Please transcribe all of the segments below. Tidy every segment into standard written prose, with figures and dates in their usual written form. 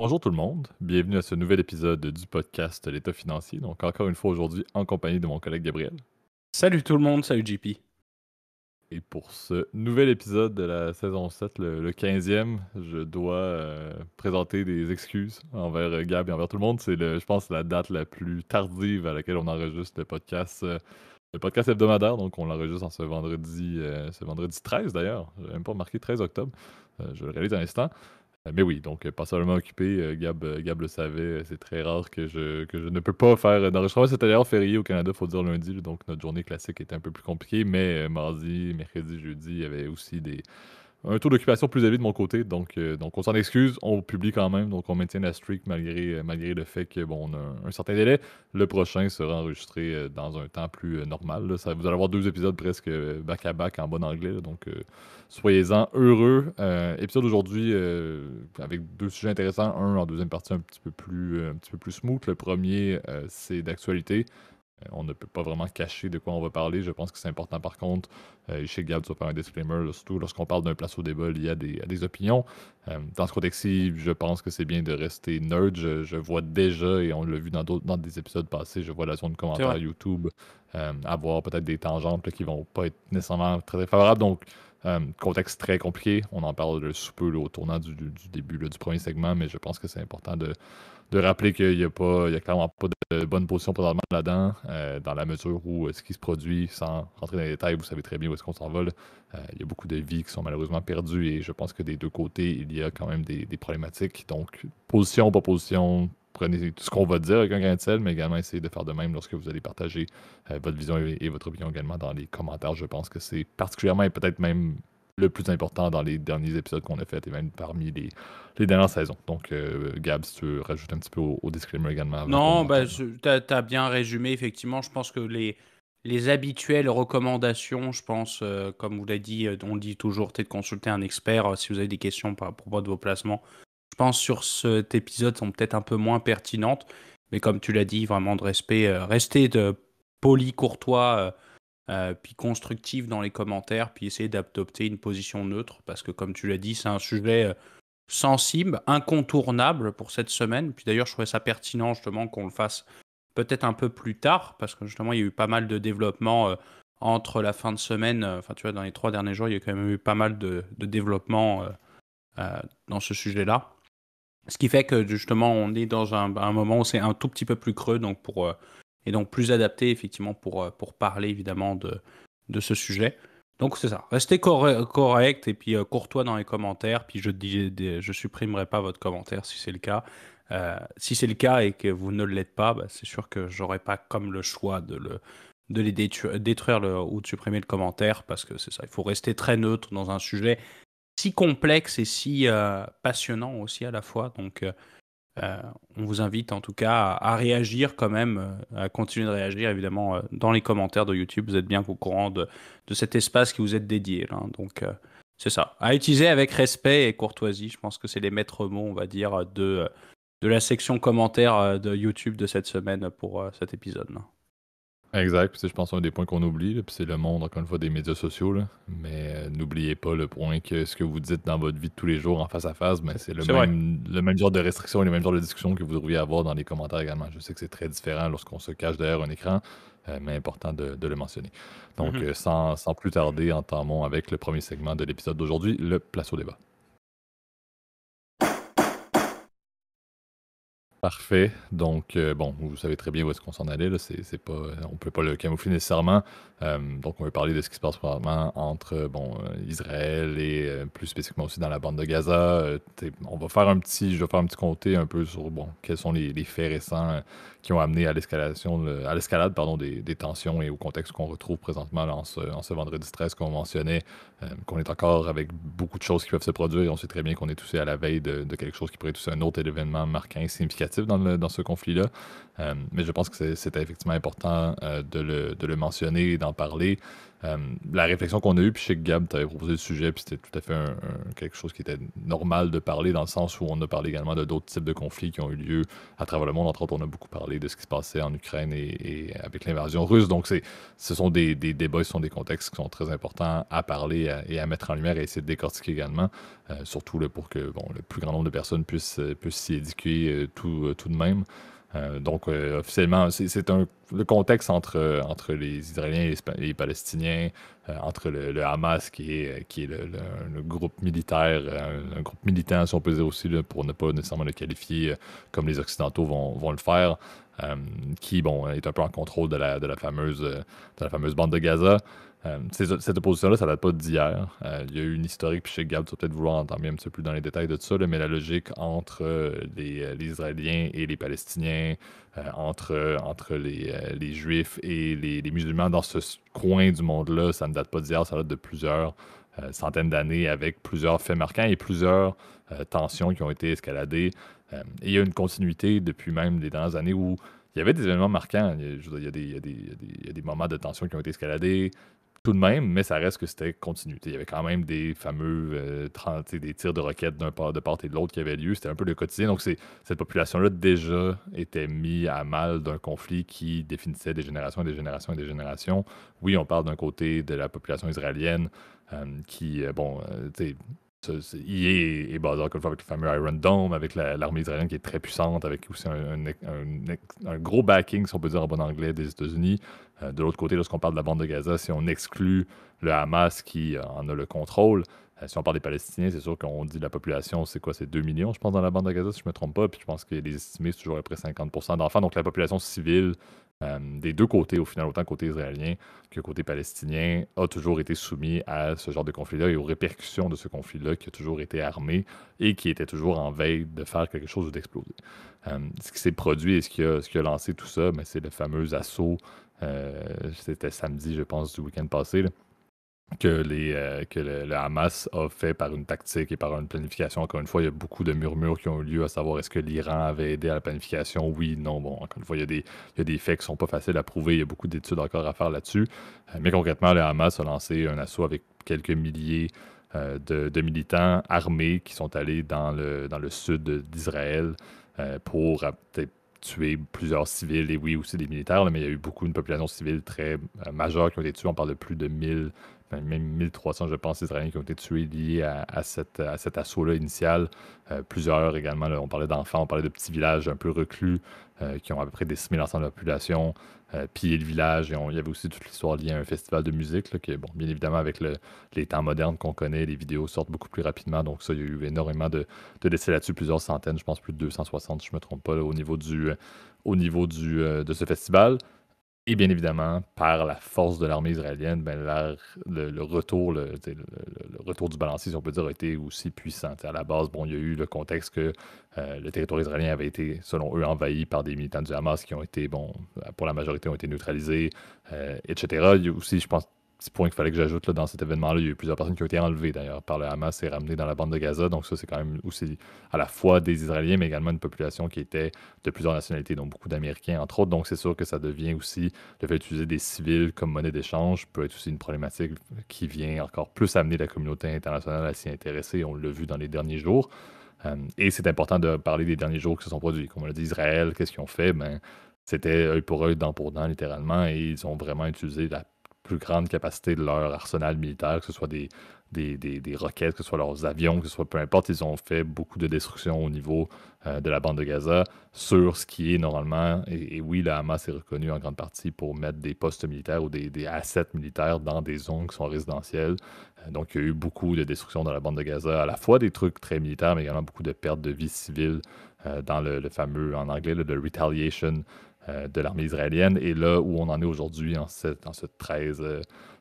Bonjour tout le monde, bienvenue à ce nouvel épisode du podcast L'État financier. Donc encore une fois aujourd'hui en compagnie de mon collègue Gabriel. Salut tout le monde, salut JP. Et pour ce nouvel épisode de la saison 7, le 15e, je dois présenter des excuses envers Gab et envers tout le monde. C'est, je pense, la date la plus tardive à laquelle on enregistre le podcast hebdomadaire. Donc on l'enregistre en ce vendredi 13 d'ailleurs. Je n'ai même pas marqué 13 octobre. Je le réalise à l'instant. Mais oui, donc pas seulement occupé, Gab le savait, c'est très rare que je ne peux pas faire d'enregistrement. C'était d'ailleurs férié au Canada, faut dire lundi, là, donc notre journée classique était un peu plus compliquée, mais mardi, mercredi, jeudi, il y avait aussi un taux d'occupation plus élevé de mon côté, donc on s'en excuse, on publie quand même, donc on maintient la streak malgré le fait que bon, on a un certain délai. Le prochain sera enregistré dans un temps plus normal, là. Vous allez avoir 2 épisodes presque back-à-back en bon anglais, là, donc soyez-en heureux. Épisode aujourd'hui avec 2 sujets intéressants. Un en deuxième partie un petit peu plus smooth. Le premier, c'est d'actualité. On ne peut pas vraiment cacher de quoi on va parler. Je pense que c'est important par contre. Chez Gab, tu vas faire un disclaimer, là, surtout lorsqu'on parle d'un place au débat lié à des opinions. Dans ce contexte-ci, je pense que c'est bien de rester nerd. Je vois déjà, et on l'a vu dans des épisodes passés, je vois la zone de C'est commentaires vrai. YouTube avoir peut-être des tangentes là, qui vont pas être nécessairement très, très favorables. Donc, contexte très compliqué. On en parle sous peu là, au tournant du début là, du premier segment, mais je pense que c'est important de rappeler qu'il y a clairement pas de bonne position présentement là-dedans, dans la mesure où ce qui se produit, sans rentrer dans les détails, vous savez très bien où est-ce qu'on s'en va. Il y a beaucoup de vies qui sont malheureusement perdues et je pense que des deux côtés, il y a quand même des problématiques. Donc, position, pas position, prenez tout ce qu'on va dire avec un grain de sel, mais également essayez de faire de même lorsque vous allez partager votre vision et votre opinion également dans les commentaires. Je pense que c'est particulièrement et peut-être même le plus important dans les derniers épisodes qu'on a fait et même parmi les dernières saisons. Donc, Gab, si tu veux rajouter un petit peu au disclaimer également avant qu'on Non, entame. t'as bien résumé, effectivement. Je pense que les habituelles recommandations, je pense, comme vous l'avez dit, on dit toujours, peut-être consulter un expert si vous avez des questions par propos de vos placements. Je pense sur cet épisode sont peut-être un peu moins pertinentes, mais comme tu l'as dit, vraiment de respect, rester de poli, courtois, puis constructif dans les commentaires, puis essayer d'adopter une position neutre, parce que comme tu l'as dit, c'est un sujet sensible, incontournable pour cette semaine. Puis d'ailleurs, je trouvais ça pertinent justement qu'on le fasse peut-être un peu plus tard, parce que justement, il y a eu pas mal de développement entre la fin de semaine. Enfin, tu vois, dans les 3 derniers jours, il y a quand même eu pas mal de développement dans ce sujet-là. Ce qui fait que justement, on est dans un moment où c'est un tout petit peu plus creux, donc et donc plus adapté effectivement pour parler évidemment de ce sujet. Donc c'est ça. Restez correct et puis courtois dans les commentaires. Puis je supprimerai pas votre commentaire si c'est le cas. Si c'est le cas et que vous ne l'êtes pas, bah, c'est sûr que j'aurai pas comme le choix de les détruire ou de supprimer le commentaire parce que c'est ça. Il faut rester très neutre dans un sujet si complexe et si passionnant aussi à la fois. Donc euh, on vous invite en tout cas à réagir quand même, à continuer de réagir évidemment dans les commentaires de YouTube. Vous êtes bien au courant de cet espace qui vous est dédié, là, hein. Donc c'est ça. À utiliser avec respect et courtoisie. Je pense que c'est les maîtres mots, on va dire, de la section commentaires de YouTube de cette semaine pour cet épisode, là. Exact. Puis, je pense que c'est un des points qu'on oublie, là, puis c'est le monde, encore une fois, des médias sociaux. Là. Mais n'oubliez pas le point que ce que vous dites dans votre vie de tous les jours en face à face, ben, c'est C'est vrai. le même genre de restrictions et le même genre de discussion que vous devriez avoir dans les commentaires également. Je sais que c'est très différent lorsqu'on se cache derrière un écran, mais important de le mentionner. Donc, Mhm. sans plus tarder, entamons avec le premier segment de l'épisode d'aujourd'hui, le place au débat. Parfait. Donc, bon, vous savez très bien où est-ce qu'on s'en allait. Là. C'est pas, on peut pas le camoufler nécessairement. Donc, on va parler de ce qui se passe probablement entre Israël et plus spécifiquement aussi dans la bande de Gaza. Je vais faire un petit comté un peu sur bon, quels sont les faits récents qui ont amené à l'escalade pardon, des tensions et au contexte qu'on retrouve présentement là, en ce vendredi 13 qu'on mentionnait, qu'on est encore avec beaucoup de choses qui peuvent se produire et on sait très bien qu'on est tous à la veille de quelque chose qui pourrait être aussi un autre événement marquant et significatif dans ce conflit-là. Mais je pense que c'était effectivement important de le mentionner et d'en parler. La réflexion qu'on a eue, puis je sais que Gab t'avait proposé le sujet, puis c'était tout à fait quelque chose qui était normal de parler, dans le sens où on a parlé également de d'autres types de conflits qui ont eu lieu à travers le monde. Entre autres, on a beaucoup parlé de ce qui se passait en Ukraine et avec l'invasion russe. Donc, ce sont des débats, ce sont des contextes qui sont très importants à parler et à mettre en lumière et essayer de décortiquer également, surtout là, pour que bon, le plus grand nombre de personnes puissent s'y éduquer tout de même. Donc, officiellement, le contexte entre les Israéliens et les Palestiniens, entre le Hamas, qui est le groupe militaire, un groupe militant, si on peut dire aussi, là, pour ne pas nécessairement le qualifier comme les Occidentaux vont le faire, qui, bon, est un peu en contrôle de la fameuse bande de Gaza. Cette opposition-là, ça date pas d'hier. Il y a eu une historique, puis je sais que Gab, tu vas peut-être vouloir entendre un petit peu plus dans les détails de tout ça, là, mais la logique entre les Israéliens et les Palestiniens, entre les Juifs et les musulmans dans ce coin du monde-là, ça ne date pas d'hier, ça date de plusieurs centaines d'années avec plusieurs faits marquants et plusieurs tensions qui ont été escaladées. Et il y a une continuité depuis même les dernières années où il y avait des événements marquants. Je veux dire, il y a des moments de tension qui ont été escaladés tout de même, mais ça reste que c'était continu. Il y avait quand même des fameux des tirs de roquettes de part et de l'autre qui avaient lieu. C'était un peu le quotidien. Donc, cette population-là déjà était mise à mal d'un conflit qui définissait des générations et des générations et des générations. Oui, on parle d'un côté de la population israélienne qui, tu sais, il est basé encore une fois avec le fameux Iron Dome, avec l'armée israélienne qui est très puissante, avec aussi un gros backing, si on peut dire en bon anglais, des États-Unis. De l'autre côté, lorsqu'on parle de la bande de Gaza, si on exclut le Hamas qui en a le contrôle, si on parle des Palestiniens, c'est sûr qu'on dit la population, c'est quoi? C'est 2 millions, je pense, dans la bande de Gaza, si je ne me trompe pas. Puis je pense que les estimés, c'est toujours à peu près 50% d'enfants. Donc la population civile des deux côtés, au final, autant côté israélien que côté palestinien, a toujours été soumis à ce genre de conflit-là et aux répercussions de ce conflit-là, qui a toujours été armé et qui était toujours en veille de faire quelque chose ou d'exploser. Ce qui s'est produit et ce qui a lancé tout ça, c'est le fameux assaut. C'était samedi, je pense, du week-end passé, là, que le Hamas a fait par une tactique et par une planification. Encore une fois, il y a beaucoup de murmures qui ont eu lieu à savoir est-ce que l'Iran avait aidé à la planification. Oui, non. Bon, encore une fois, il y a des faits qui sont pas faciles à prouver. Il y a beaucoup d'études encore à faire là-dessus. Mais concrètement, le Hamas a lancé un assaut avec quelques milliers de militants armés qui sont allés dans le sud d'Israël pour peut-être tuer plusieurs civils et oui aussi des militaires, là, mais il y a eu une population civile très majeure qui ont été tués. On parle de plus de 1000, même 1300, je pense, Israéliens qui ont été tués liés à cet assaut-là initial. Plusieurs également, là, on parlait d'enfants, on parlait de petits villages un peu reclus qui ont à peu près décimé l'ensemble de la population, pillé le village. Il y avait aussi toute l'histoire liée à un festival de musique, là, qui, bon, bien évidemment, avec les temps modernes qu'on connaît, les vidéos sortent beaucoup plus rapidement. Donc ça, il y a eu énormément de décès là-dessus, plusieurs centaines, je pense plus de 260, si je ne me trompe pas, là, de ce festival. Et bien évidemment, par la force de l'armée israélienne, le retour du balancier, si on peut dire, a été aussi puissant. À la base, bon, il y a eu le contexte que le territoire israélien avait été, selon eux, envahi par des militants du Hamas qui ont été, bon, pour la majorité, ont été neutralisés, etc. Il y a aussi, je pense, petit point qu'il fallait que j'ajoute là, dans cet événement-là, il y a eu plusieurs personnes qui ont été enlevées d'ailleurs par le Hamas et ramenées dans la bande de Gaza. Donc ça, c'est quand même aussi à la fois des Israéliens, mais également une population qui était de plusieurs nationalités, donc beaucoup d'Américains, entre autres. Donc c'est sûr que ça devient aussi, le fait d'utiliser des civils comme monnaie d'échange peut être aussi une problématique qui vient encore plus amener la communauté internationale à s'y intéresser. On l'a vu dans les derniers jours. Et c'est important de parler des derniers jours qui se sont produits. Comme on l'a dit, Israël, qu'est-ce qu'ils ont fait? C'était œil pour œil, dent pour dent, littéralement, et ils ont vraiment utilisé la plus grande capacité de leur arsenal militaire, que ce soit des roquettes, que ce soit leurs avions, que ce soit peu importe. Ils ont fait beaucoup de destruction au niveau de la bande de Gaza sur ce qui est normalement, et oui, le Hamas est reconnu en grande partie pour mettre des postes militaires ou des assets militaires dans des zones qui sont résidentielles. Donc, il y a eu beaucoup de destruction dans la bande de Gaza, à la fois des trucs très militaires, mais également beaucoup de pertes de vies civiles dans le fameux, en anglais, le retaliation de l'armée israélienne. Et là où on en est aujourd'hui, ce 13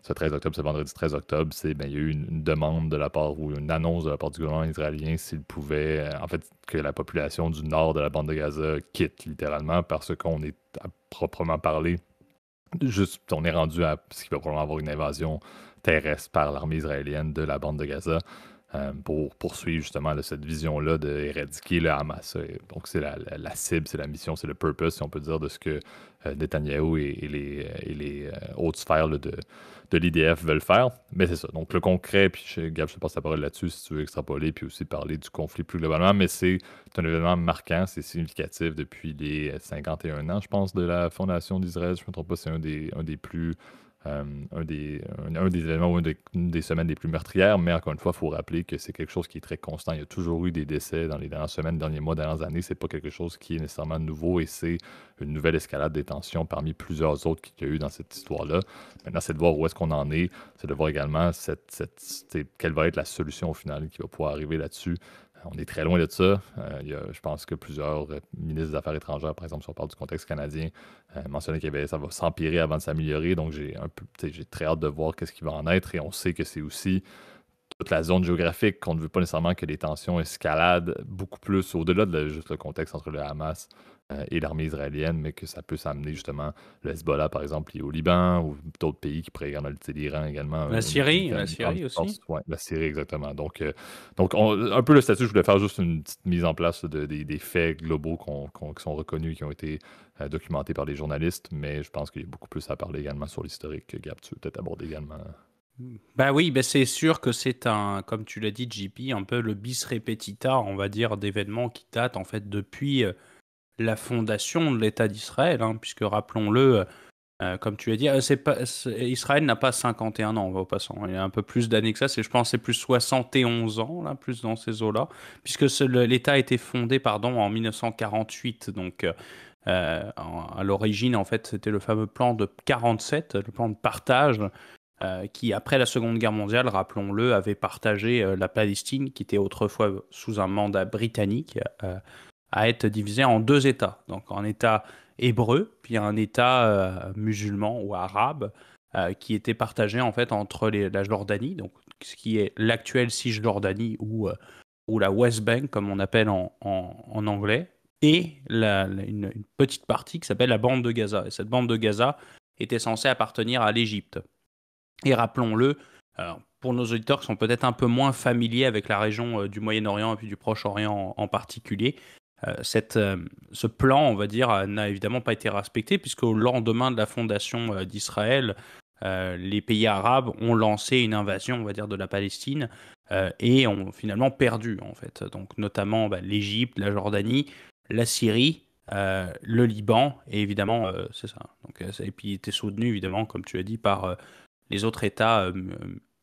octobre, ce vendredi 13 octobre, il y a eu une demande de la part, ou une annonce de la part du gouvernement israélien s'il pouvait, en fait, que la population du nord de la bande de Gaza quitte littéralement parce qu'on est, à proprement parler, on est rendu à ce qu'il va probablement avoir une invasion terrestre par l'armée israélienne de la bande de Gaza. pour poursuivre justement là, cette vision-là d'éradiquer le Hamas. Donc c'est la cible, c'est la mission, c'est le purpose, si on peut dire, de ce que Netanyahou et les hautes sphères là, de l'IDF veulent faire. Mais c'est ça. Donc le concret, puis Gab, je te passe la parole là-dessus si tu veux extrapoler, puis aussi parler du conflit plus globalement, mais c'est un événement marquant, c'est significatif depuis les 51 ans, je pense, de la fondation d'Israël. Je ne me trompe pas, c'est un des plus un des événements ou une des semaines les plus meurtrières, mais encore une fois, il faut rappeler que c'est quelque chose qui est très constant. Il y a toujours eu des décès dans les dernières semaines, derniers mois, dernières années. C'est pas quelque chose qui est nécessairement nouveau et c'est une nouvelle escalade des tensions parmi plusieurs autres qu'il y a eu dans cette histoire-là. Maintenant, c'est de voir où est-ce qu'on en est. C'est de voir également quelle va être la solution au final qui va pouvoir arriver là-dessus. On est très loin de ça. Je pense que plusieurs ministres des Affaires étrangères, par exemple, si on parle du contexte canadien, mentionnaient que ça va s'empirer avant de s'améliorer. Donc, j'ai très hâte de voir qu'est-ce qui va en être. Et on sait que c'est aussi toute la zone géographique qu'on ne veut pas nécessairement que les tensions escaladent beaucoup plus au-delà de juste le contexte entre le Hamas et l'armée israélienne, mais que ça peut s'amener justement le Hezbollah, par exemple, lié au Liban ou d'autres pays qui pourraient également, l'Iran également, La une grande Syrie force. aussi. Ouais, la Syrie, exactement. Donc un peu le statut, je voulais faire juste une petite mise en place des faits globaux qui sont reconnus, qui ont été documentés par les journalistes, mais je pense qu'il y a beaucoup plus à parler également sur l'historique. Gab, tu veux peut-être aborder également. Bah oui, bah c'est sûr que c'est comme tu l'as dit, JP, un peu le bis repetita, on va dire, d'événements qui datent en fait depuis la fondation de l'État d'Israël, hein, puisque rappelons-le, comme tu l'as dit, Israël n'a pas 51 ans, au passant. Il y a un peu plus d'années que ça, je pense que c'est plus 71 ans, là, plus dans ces eaux-là, puisque l'État a été fondé, pardon, en 1948, donc à l'origine, en fait, c'était le fameux plan de 47, le plan de partage, qui, après la Seconde Guerre mondiale, rappelons-le, avait partagé la Palestine, qui était autrefois sous un mandat britannique, à être divisée en deux États. Donc un État hébreu, puis un État musulman ou arabe, qui était partagé en fait entre la Jordanie, donc ce qui est l'actuelle Cisjordanie ou la West Bank, comme on appelle en anglais, et une petite partie qui s'appelle la bande de Gaza. Et cette bande de Gaza était censée appartenir à l'Égypte. Et rappelons-le, pour nos auditeurs qui sont peut-être un peu moins familiers avec la région du Moyen-Orient et puis du Proche-Orient en particulier, ce plan, on va dire, n'a évidemment pas été respecté, puisque au lendemain de la fondation d'Israël, les pays arabes ont lancé une invasion, on va dire, de la Palestine et ont finalement perdu, en fait. Donc, notamment l'Égypte, la Jordanie, la Syrie, le Liban, et évidemment, c'est ça. Donc, et puis, il était soutenu, évidemment, comme tu as dit, par les autres États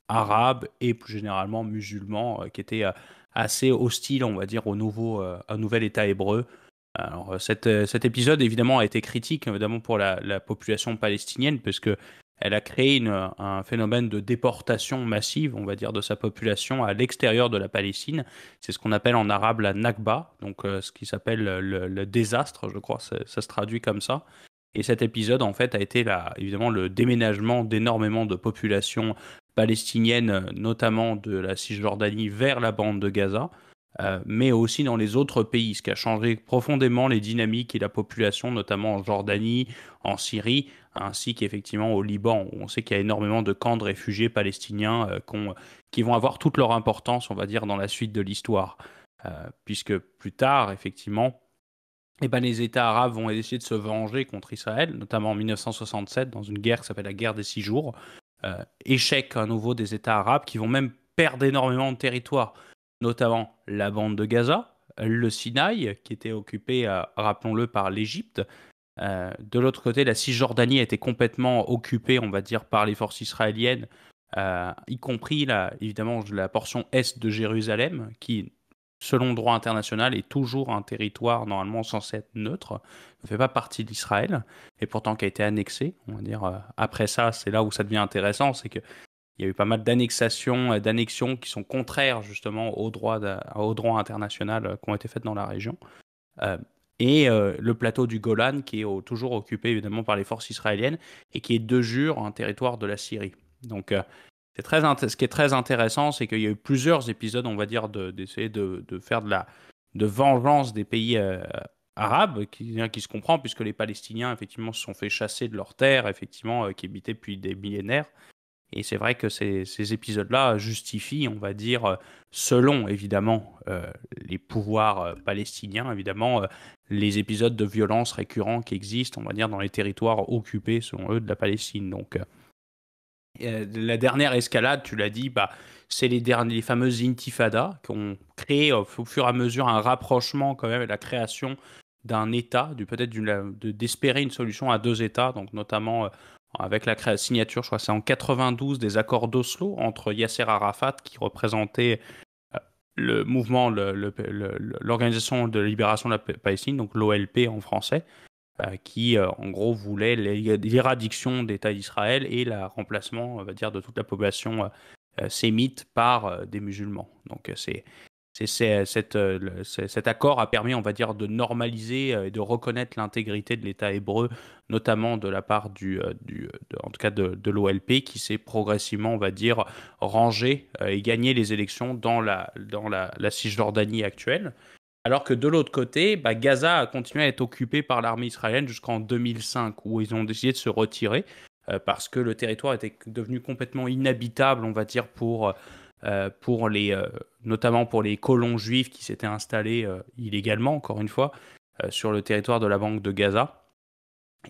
arabes et plus généralement musulmans qui étaient assez hostiles, on va dire, au nouvel État hébreu. Alors, cet épisode, évidemment, a été critique, évidemment, pour la population palestinienne, parce que elle a créé un phénomène de déportation massive, on va dire, de sa population à l'extérieur de la Palestine. C'est ce qu'on appelle en arabe la Nakba, donc ce qui s'appelle le désastre, je crois, ça se traduit comme ça. Et cet épisode, en fait, a été évidemment le déménagement d'énormément de populations palestiniennes, notamment de la Cisjordanie vers la bande de Gaza, mais aussi dans les autres pays, ce qui a changé profondément les dynamiques et la population, notamment en Jordanie, en Syrie, ainsi qu'effectivement au Liban, où on sait qu'il y a énormément de camps de réfugiés palestiniens qui vont avoir toute leur importance, on va dire, dans la suite de l'histoire. Puisque plus tard, effectivement, les États arabes vont essayer de se venger contre Israël, notamment en 1967, dans une guerre qui s'appelle la guerre des 6 jours. Échec à nouveau des États arabes qui vont même perdre énormément de territoire, notamment la bande de Gaza, le Sinaï, qui était occupé, rappelons-le, par l'Égypte. De l'autre côté, la Cisjordanie a été complètement occupée, on va dire, par les forces israéliennes, y compris, évidemment, la portion est de Jérusalem, qui selon le droit international, est toujours un territoire normalement censé être neutre, ne fait pas partie d'Israël, et pourtant qui a été annexé. On va dire, après ça, c'est là où ça devient intéressant, c'est qu'il y a eu pas mal d'annexions qui sont contraires justement au droit international qui ont été faites dans la région. Et le plateau du Golan qui est toujours occupé évidemment par les forces israéliennes et qui est de jure un territoire de la Syrie. Donc ce qui est très intéressant, c'est qu'il y a eu plusieurs épisodes, on va dire, d'essayer de faire de vengeance des pays arabes, qui se comprend, puisque les Palestiniens, effectivement, se sont fait chasser de leurs terres, effectivement, qui habitaient depuis des millénaires. Et c'est vrai que ces épisodes-là justifient, on va dire, selon évidemment les pouvoirs palestiniens, évidemment, les épisodes de violence récurrents qui existent, on va dire, dans les territoires occupés, selon eux, de la Palestine. Donc, la dernière escalade, tu l'as dit, bah, c'est les fameuses intifadas qui ont créé au fur et à mesure un rapprochement quand même et la création d'un État, peut-être d'espérer une solution à deux États, donc notamment avec la signature, je crois que c'est en 92 des accords d'Oslo entre Yasser Arafat qui représentait euh, le mouvement, l'Organisation de libération de la Palestine, donc l'OLP en français, qui en gros voulait l'éradiction d'État d'Israël et le remplacement, on va dire, de toute la population sémite par des musulmans. Donc cet accord a permis, on va dire, de normaliser et de reconnaître l'intégrité de l'État hébreu, notamment de la part en tout cas de l'OLP, qui s'est progressivement, on va dire, rangé et gagné les élections dans la Cisjordanie actuelle. Alors que de l'autre côté, bah, Gaza a continué à être occupé par l'armée israélienne jusqu'en 2005, où ils ont décidé de se retirer parce que le territoire était devenu complètement inhabitable, on va dire, notamment pour les colons juifs qui s'étaient installés illégalement, encore une fois, sur le territoire de la bande de Gaza.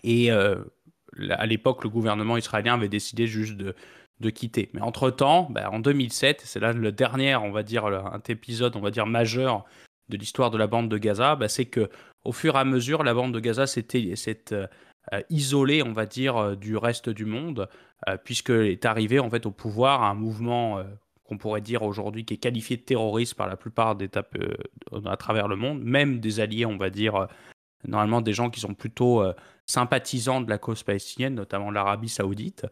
Et à l'époque, le gouvernement israélien avait décidé juste de quitter. Mais entre-temps, bah, en 2007, c'est là le dernier, on va dire, un épisode, on va dire, majeur de l'histoire de la bande de Gaza, bah, c'est que au fur et à mesure, la bande de Gaza s'est isolée, on va dire, du reste du monde, puisque est arrivé en fait au pouvoir un mouvement qu'on pourrait dire aujourd'hui qui est qualifié de terroriste par la plupart d'États à travers le monde, même des alliés, on va dire, normalement des gens qui sont plutôt sympathisants de la cause palestinienne, notamment l'Arabie Saoudite,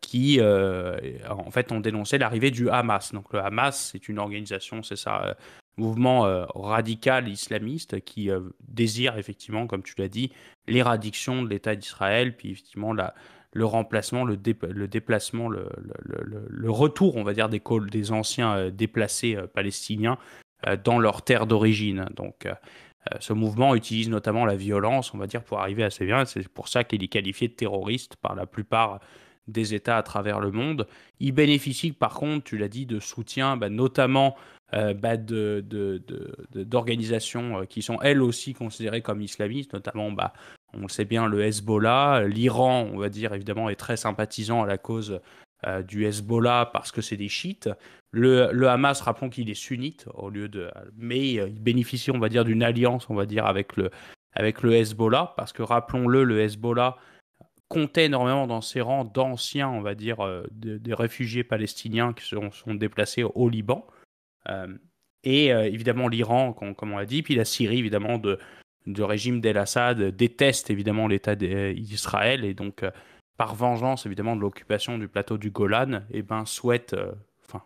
qui en fait ont dénoncé l'arrivée du Hamas. Donc le Hamas, c'est une organisation, c'est ça, mouvement radical islamiste qui désire effectivement, comme tu l'as dit, l'éradiction de l'État d'Israël, puis effectivement le remplacement, le déplacement, le retour, on va dire, des anciens déplacés palestiniens dans leur terre d'origine. Donc ce mouvement utilise notamment la violence, on va dire, pour arriver à ses fins. C'est pour ça qu'il est qualifié de terroriste par la plupart des États à travers le monde. Il bénéficie par contre, tu l'as dit, de soutien, bah, notamment d'organisations qui sont elles aussi considérées comme islamistes, notamment, bah, on le sait bien, le Hezbollah. L'Iran, on va dire, évidemment, est très sympathisant à la cause du Hezbollah parce que c'est des chiites. Le Hamas, rappelons qu'il est sunnite, mais il bénéficie, on va dire, d'une alliance, on va dire, avec le Hezbollah, parce que rappelons-le, le Hezbollah comptait énormément dans ses rangs d'anciens, on va dire, des réfugiés palestiniens qui sont déplacés au Liban. Euh, et évidemment l'Iran, comme on l'a dit, puis la Syrie, évidemment, de régime d'El-Assad, déteste évidemment l'État d'Israël, et donc, par vengeance, évidemment, de l'occupation du plateau du Golan, et ben, souhaite, enfin,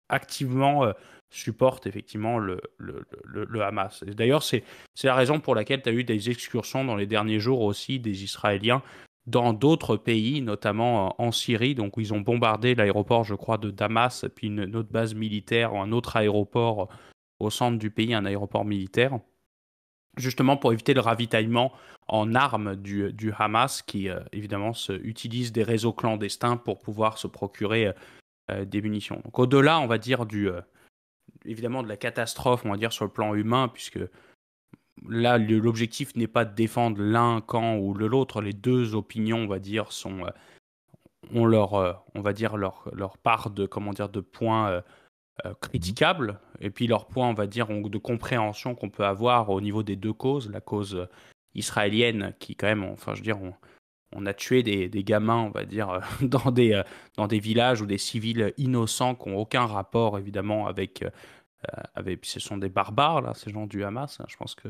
activement supporte effectivement le Hamas. Et d'ailleurs, c'est la raison pour laquelle tu as eu des excursions dans les derniers jours aussi des Israéliens dans d'autres pays, notamment en Syrie, donc où ils ont bombardé l'aéroport, je crois, de Damas, puis une autre base militaire, ou un autre aéroport au centre du pays, un aéroport militaire, justement pour éviter le ravitaillement en armes du Hamas, qui évidemment utilise des réseaux clandestins pour pouvoir se procurer des munitions. Donc au-delà, on va dire, évidemment de la catastrophe, on va dire, sur le plan humain, puisque là, l'objectif n'est pas de défendre l'un camp ou l'autre. Les deux opinions, on va dire, ont on va dire, leur part de, comment dire, de points Mhm. critiquables, et puis leur point, on va dire, de compréhension qu'on peut avoir au niveau des deux causes. La cause israélienne, qui quand même, enfin, je veux dire, on a tué des gamins, on va dire, dans des villages ou des civils innocents qui n'ont aucun rapport, évidemment, ce sont des barbares, là, ces gens du Hamas, hein. Je pense que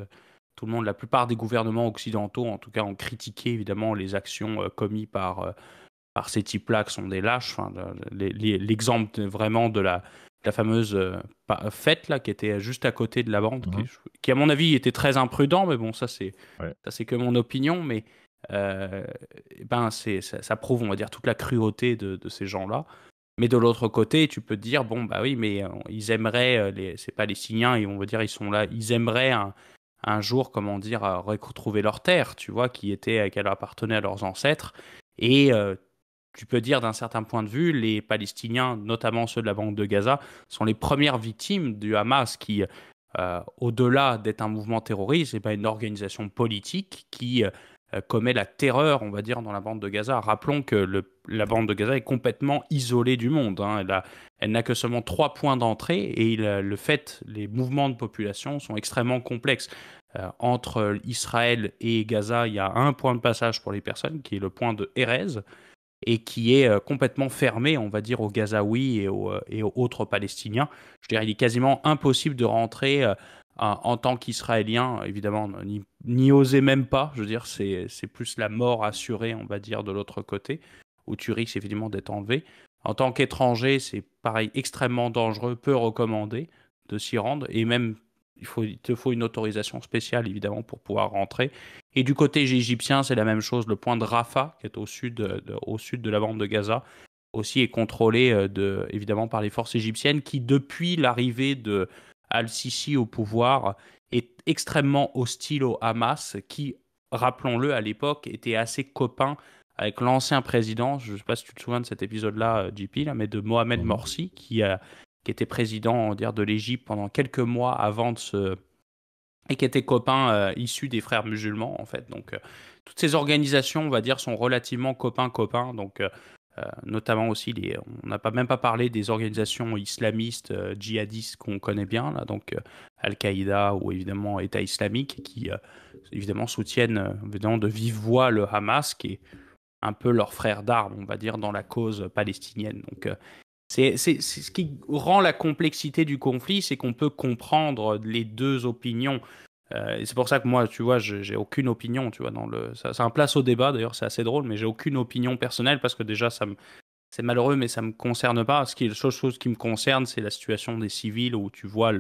tout le monde, la plupart des gouvernements occidentaux, en tout cas, ont critiqué, évidemment, les actions commises par ces types-là, qui sont des lâches. Enfin, l'exemple vraiment de la fameuse fête, là, qui était juste à côté de la bande, Mhm. qui, à mon avis, était très imprudent, mais bon, Ouais. ça, c'est que mon opinion, mais euh, ben, ça prouve, on va dire, toute la cruauté de ces gens-là. Mais de l'autre côté, tu peux te dire, bon, bah oui, mais ils aimeraient, ces Palestiniens, et on va dire, ils sont là, ils aimeraient un jour, comment dire, retrouver leur terre, tu vois, qui leur appartenait à leurs ancêtres. Et tu peux dire d'un certain point de vue, les Palestiniens, notamment ceux de la bande de Gaza, sont les premières victimes du Hamas qui, au-delà d'être un mouvement terroriste, c'est pas une organisation politique qui commet la terreur, on va dire, dans la bande de Gaza. Rappelons que la bande de Gaza est complètement isolée du monde, hein. Elle n'a que seulement 3 points d'entrée et les mouvements de population sont extrêmement complexes. Entre Israël et Gaza, il y a un point de passage pour les personnes, qui est le point de Erez, et qui est complètement fermé, on va dire, aux Gazaouis et aux autres Palestiniens. Je dirais, il est quasiment impossible de rentrer en tant qu'Israélien, évidemment, n'y oser même pas. Je veux dire, c'est plus la mort assurée, on va dire, de l'autre côté, où tu risques évidemment d'être enlevé. En tant qu'étranger, c'est pareil, extrêmement dangereux, peu recommandé de s'y rendre, et même il te faut une autorisation spéciale, évidemment, pour pouvoir rentrer. Et du côté égyptien, c'est la même chose. Le point de Rafah, qui est au sud de la bande de Gaza, aussi est contrôlé évidemment par les forces égyptiennes qui, depuis l'arrivée de Al-Sisi au pouvoir, est extrêmement hostile au Hamas, qui, rappelons-le, à l'époque, était assez copain avec l'ancien président, je ne sais pas si tu te souviens de cet épisode-là, JP, là, mais de Mohamed Mhm. Morsi, qui était président, on va dire, de l'Égypte pendant quelques mois avant de se et qui étaient copains issus des frères musulmans, en fait. Donc, toutes ces organisations, on va dire, sont relativement copains-copains. Donc, notamment aussi, on n'a même pas parlé des organisations islamistes, djihadistes qu'on connaît bien, là, donc Al-Qaïda ou évidemment État islamique, qui évidemment soutiennent évidemment de vive voix le Hamas, qui est un peu leur frère d'armes, on va dire, dans la cause palestinienne. Donc, c'est ce qui rend la complexité du conflit, c'est qu'on peut comprendre les deux opinions. Et c'est pour ça que moi, tu vois, j'ai aucune opinion, tu vois, ça place au débat, d'ailleurs, c'est assez drôle, mais j'ai aucune opinion personnelle parce que déjà, c'est malheureux, mais ça me concerne pas. La seule chose qui me concerne, c'est la situation des civils où tu vois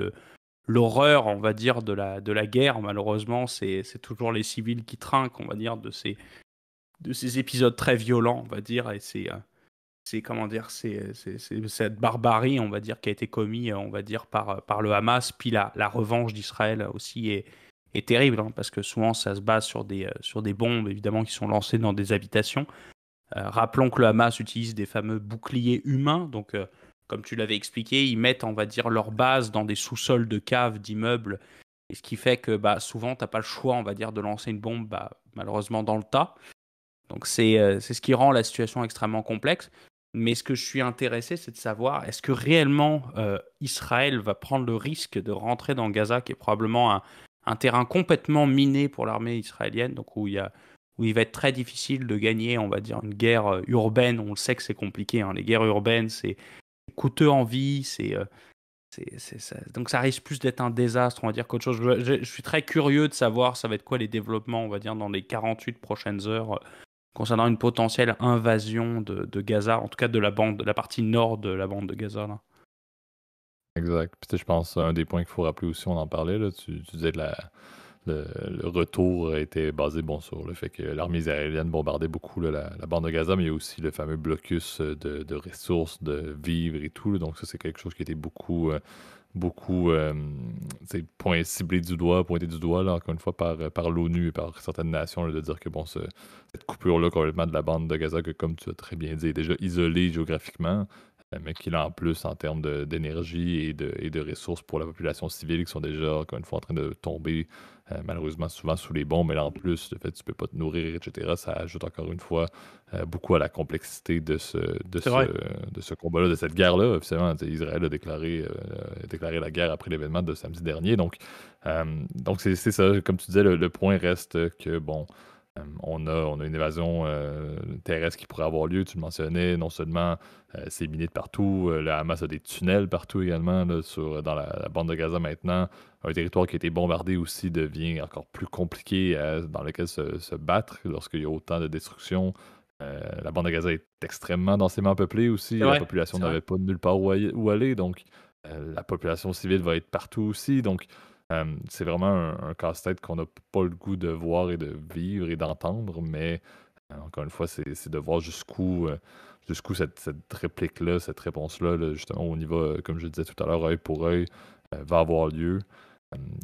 l'horreur, on va dire, de la guerre. Malheureusement, c'est toujours les civils qui trinquent, on va dire, de ces épisodes très violents, on va dire, et c'est comment dire, c'est cette barbarie, on va dire, qui a été commise, on va dire, par le Hamas. Puis la revanche d'Israël aussi est terrible, hein, parce que souvent ça se base sur des bombes, évidemment, qui sont lancées dans des habitations. Rappelons que le Hamas utilise des fameux boucliers humains, donc comme tu l'avais expliqué, ils mettent, on va dire, leur base dans des sous-sols de caves, d'immeubles, et ce qui fait que bah, souvent, tu n'as pas le choix, on va dire, de lancer une bombe, bah, malheureusement, dans le tas. Donc c'est ce qui rend la situation extrêmement complexe. Mais ce que je suis intéressé, c'est de savoir, est-ce que réellement Israël va prendre le risque de rentrer dans Gaza, qui est probablement un terrain complètement miné pour l'armée israélienne, donc où il va être très difficile de gagner, on va dire, une guerre urbaine. On le sait que c'est compliqué, hein. Les guerres urbaines, c'est coûteux en vie, donc ça risque plus d'être un désastre, on va dire, qu'autre chose. Je suis très curieux de savoir ça va être quoi les développements, on va dire, dans les 48 prochaines heures concernant une potentielle invasion de Gaza, en tout cas de la partie nord de la bande de Gaza, là. Exact. Puis tu sais, je pense un des points qu'il faut rappeler aussi, on en parlait, là, tu disais que le retour a été basé bon, sur le fait que l'armée israélienne bombardait beaucoup là, la bande de Gaza, mais il y a aussi le fameux blocus de ressources, de vivres et tout, là. Donc ça, c'est quelque chose qui a été beaucoup ciblé du doigt, pointé du doigt, là, encore une fois, par l'ONU et par certaines nations, là, de dire que bon, cette coupure-là complètement de la bande de Gaza, que comme tu as très bien dit, est déjà isolée géographiquement, mais qu'il a en plus en termes d'énergie et de ressources pour la population civile qui sont déjà, encore une fois, en train de tomber malheureusement souvent sous les bombes, mais là en plus, le fait que tu peux pas te nourrir, etc., ça ajoute encore une fois beaucoup à la complexité C'est vrai. de ce combat-là, de cette guerre-là. Officiellement, tu sais, Israël a déclaré la guerre après l'événement de samedi dernier. Donc c'est ça, comme tu disais, le point reste que, bon, on a une évasion terrestre qui pourrait avoir lieu, tu le mentionnais, non seulement c'est miné de partout, le Hamas a des tunnels partout également là, dans la bande de Gaza maintenant. Un territoire qui a été bombardé aussi devient encore plus compliqué dans lequel se battre lorsqu'il y a autant de destruction. La bande de Gaza est extrêmement densément peuplée aussi. C'est La vrai, population c'est vrai. n'avait pas nulle part où aller, donc la population civile va être partout aussi. Donc c'est vraiment un casse-tête qu'on n'a pas le goût de voir et de vivre et d'entendre, mais encore une fois, c'est de voir jusqu'où cette réplique-là, cette réponse-là, là, justement, au niveau, comme je disais tout à l'heure, œil pour œil, va avoir lieu.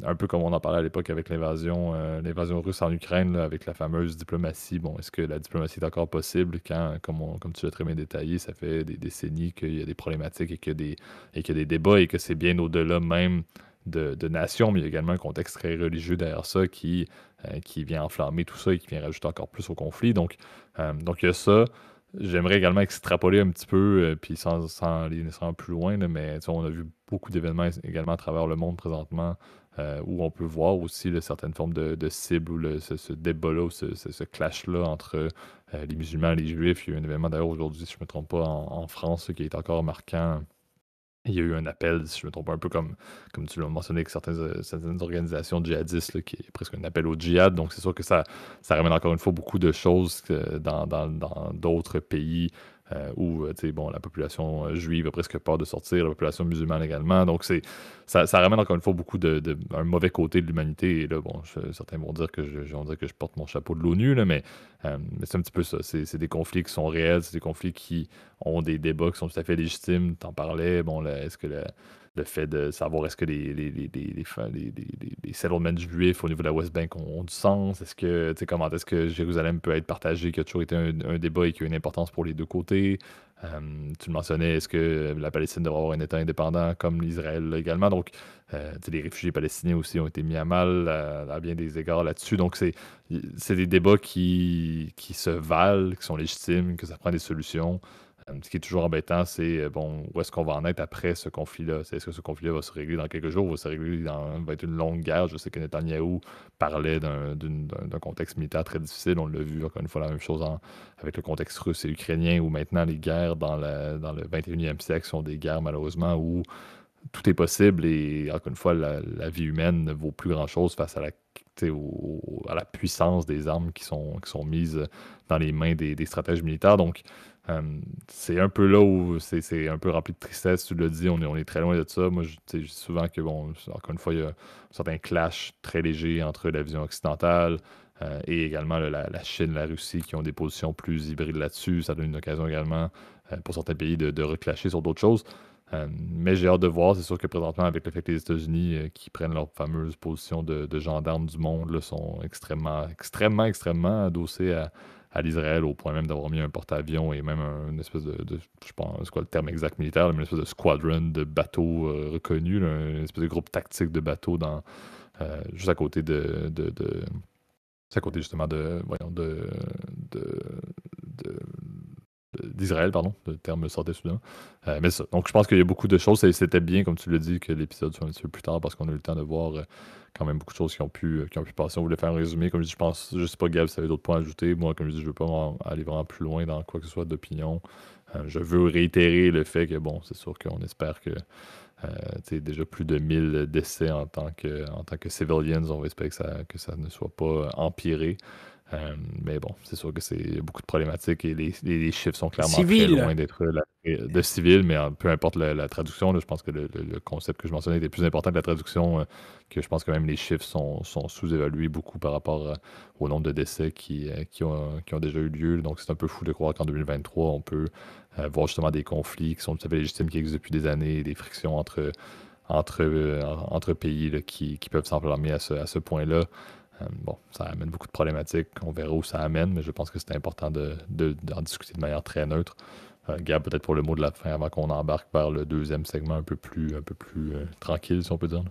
Un peu comme on en parlait à l'époque avec l'invasion russe en Ukraine, là, avec la fameuse diplomatie. Bon, est-ce que la diplomatie est encore possible quand, comme tu l'as très bien détaillé, ça fait des décennies qu'il y a des problématiques et qu'il y a des débats et que c'est bien au-delà même de nations, mais il y a également un contexte très religieux derrière ça qui vient enflammer tout ça et qui vient rajouter encore plus au conflit. Donc il y a ça. J'aimerais également extrapoler un petit peu, puis sans aller nécessairement plus loin, là, mais tu sais, on a vu beaucoup d'événements également à travers le monde présentement où on peut voir aussi là, certaines formes de cibles ou ce débat-là, ou ce clash-là entre les musulmans et les juifs. Il y a eu un événement d'ailleurs aujourd'hui, si je ne me trompe pas, en France, qui est encore marquant. Il y a eu un appel, si je me trompe pas, un peu comme tu l'as mentionné, avec certaines organisations djihadistes, là, qui est presque un appel au djihad. Donc, c'est sûr que ça ramène encore une fois beaucoup de choses dans d'autres pays où, tu sais, bon, la population juive a presque peur de sortir, la population musulmane également. Donc, ça ramène encore une fois beaucoup un mauvais côté de l'humanité. Et là, bon, certains vont dire que je porte mon chapeau de l'ONU, là, mais c'est un petit peu ça. C'est des conflits qui sont réels, c'est des conflits qui ont des débats qui sont tout à fait légitimes. T'en parlais, bon, est-ce que le fait de savoir est-ce que les settlements juifs au niveau de la West Bank ont du sens? Est-ce que, tu sais, comment est-ce que Jérusalem peut être partagée, qui a toujours été un débat et qui a une importance pour les deux côtés? Tu le mentionnais, est-ce que la Palestine devrait avoir un État indépendant comme l'Israël là, également? Donc, tu sais, les réfugiés palestiniens aussi ont été mis à mal à bien des égards là-dessus. Donc, c'est des débats qui se valent, qui sont légitimes, que ça prend des solutions. Ce qui est toujours embêtant, c'est bon, où est-ce qu'on va en être après ce conflit-là? Est-ce que ce conflit-là va se régler dans quelques jours, va se régler va être une longue guerre? Je sais que Netanyahou parlait d'un contexte militaire très difficile. On l'a vu, encore une fois, la même chose avec le contexte russe et ukrainien, où maintenant les guerres dans le 21e siècle sont des guerres, malheureusement, où tout est possible et, encore une fois, la vie humaine ne vaut plus grand-chose face à à la puissance des armes qui sont mises dans les mains des stratèges militaires. Donc, euh, c'est un peu là où c'est un peu rempli de tristesse, tu l'as dit, on est très loin de ça. Moi, tu sais, je dis souvent que, bon, encore une fois, il y a un certain clash très léger entre la vision occidentale et également là, la Chine, la Russie qui ont des positions plus hybrides là-dessus. Ça donne une occasion également pour certains pays de reclasher sur d'autres choses. Mais j'ai hâte de voir. C'est sûr que présentement, avec le fait que les États-Unis qui prennent leur fameuse position de gendarme du monde, là, sont extrêmement, extrêmement, extrêmement adossés à l'Israël, au point même d'avoir mis un porte-avions et même une espèce je pense, c'est quoi le terme exact militaire, mais une espèce de squadron de bateaux reconnus, là, une espèce de groupe tactique de bateaux juste à côté juste à côté justement voyons, de- d'Israël, pardon, le terme me sortait soudain. Mais ça. Donc, je pense qu'il y a beaucoup de choses. C'était bien, comme tu l'as dit, que l'épisode soit un petit peu plus tard parce qu'on a eu le temps de voir quand même beaucoup de choses qui ont pu passer. On voulait faire un résumé. Comme je dis, je sais pas, Gab, si tu avais d'autres points à ajouter. Moi, comme je dis, je veux pas aller vraiment plus loin dans quoi que ce soit d'opinion. Je veux réitérer le fait que, bon, c'est sûr qu'on espère que tu sais, déjà plus de 1000 décès en tant que civilians. On va espérer que ça ne soit pas empiré. Mais bon, c'est sûr que il y a beaucoup de problématiques et les chiffres sont clairement très Civil. loin d'être de civils, mais peu importe la traduction, là, je pense que le concept que je mentionnais était plus important que la traduction, que je pense que même les chiffres sont sous-évalués beaucoup par rapport au nombre de décès qui ont déjà eu lieu. Donc c'est un peu fou de croire qu'en 2023, on peut voir justement des conflits qui sont tout à fait légitimes, qui existent depuis des années, des frictions entre pays là, qui peuvent s'enflammer à ce point-là. Bon, ça amène beaucoup de problématiques. On verra où ça amène, mais je pense que c'est important d'en discuter de manière très neutre. Gab, peut-être pour le mot de la fin, avant qu'on embarque vers le deuxième segment un peu plus tranquille, si on peut dire.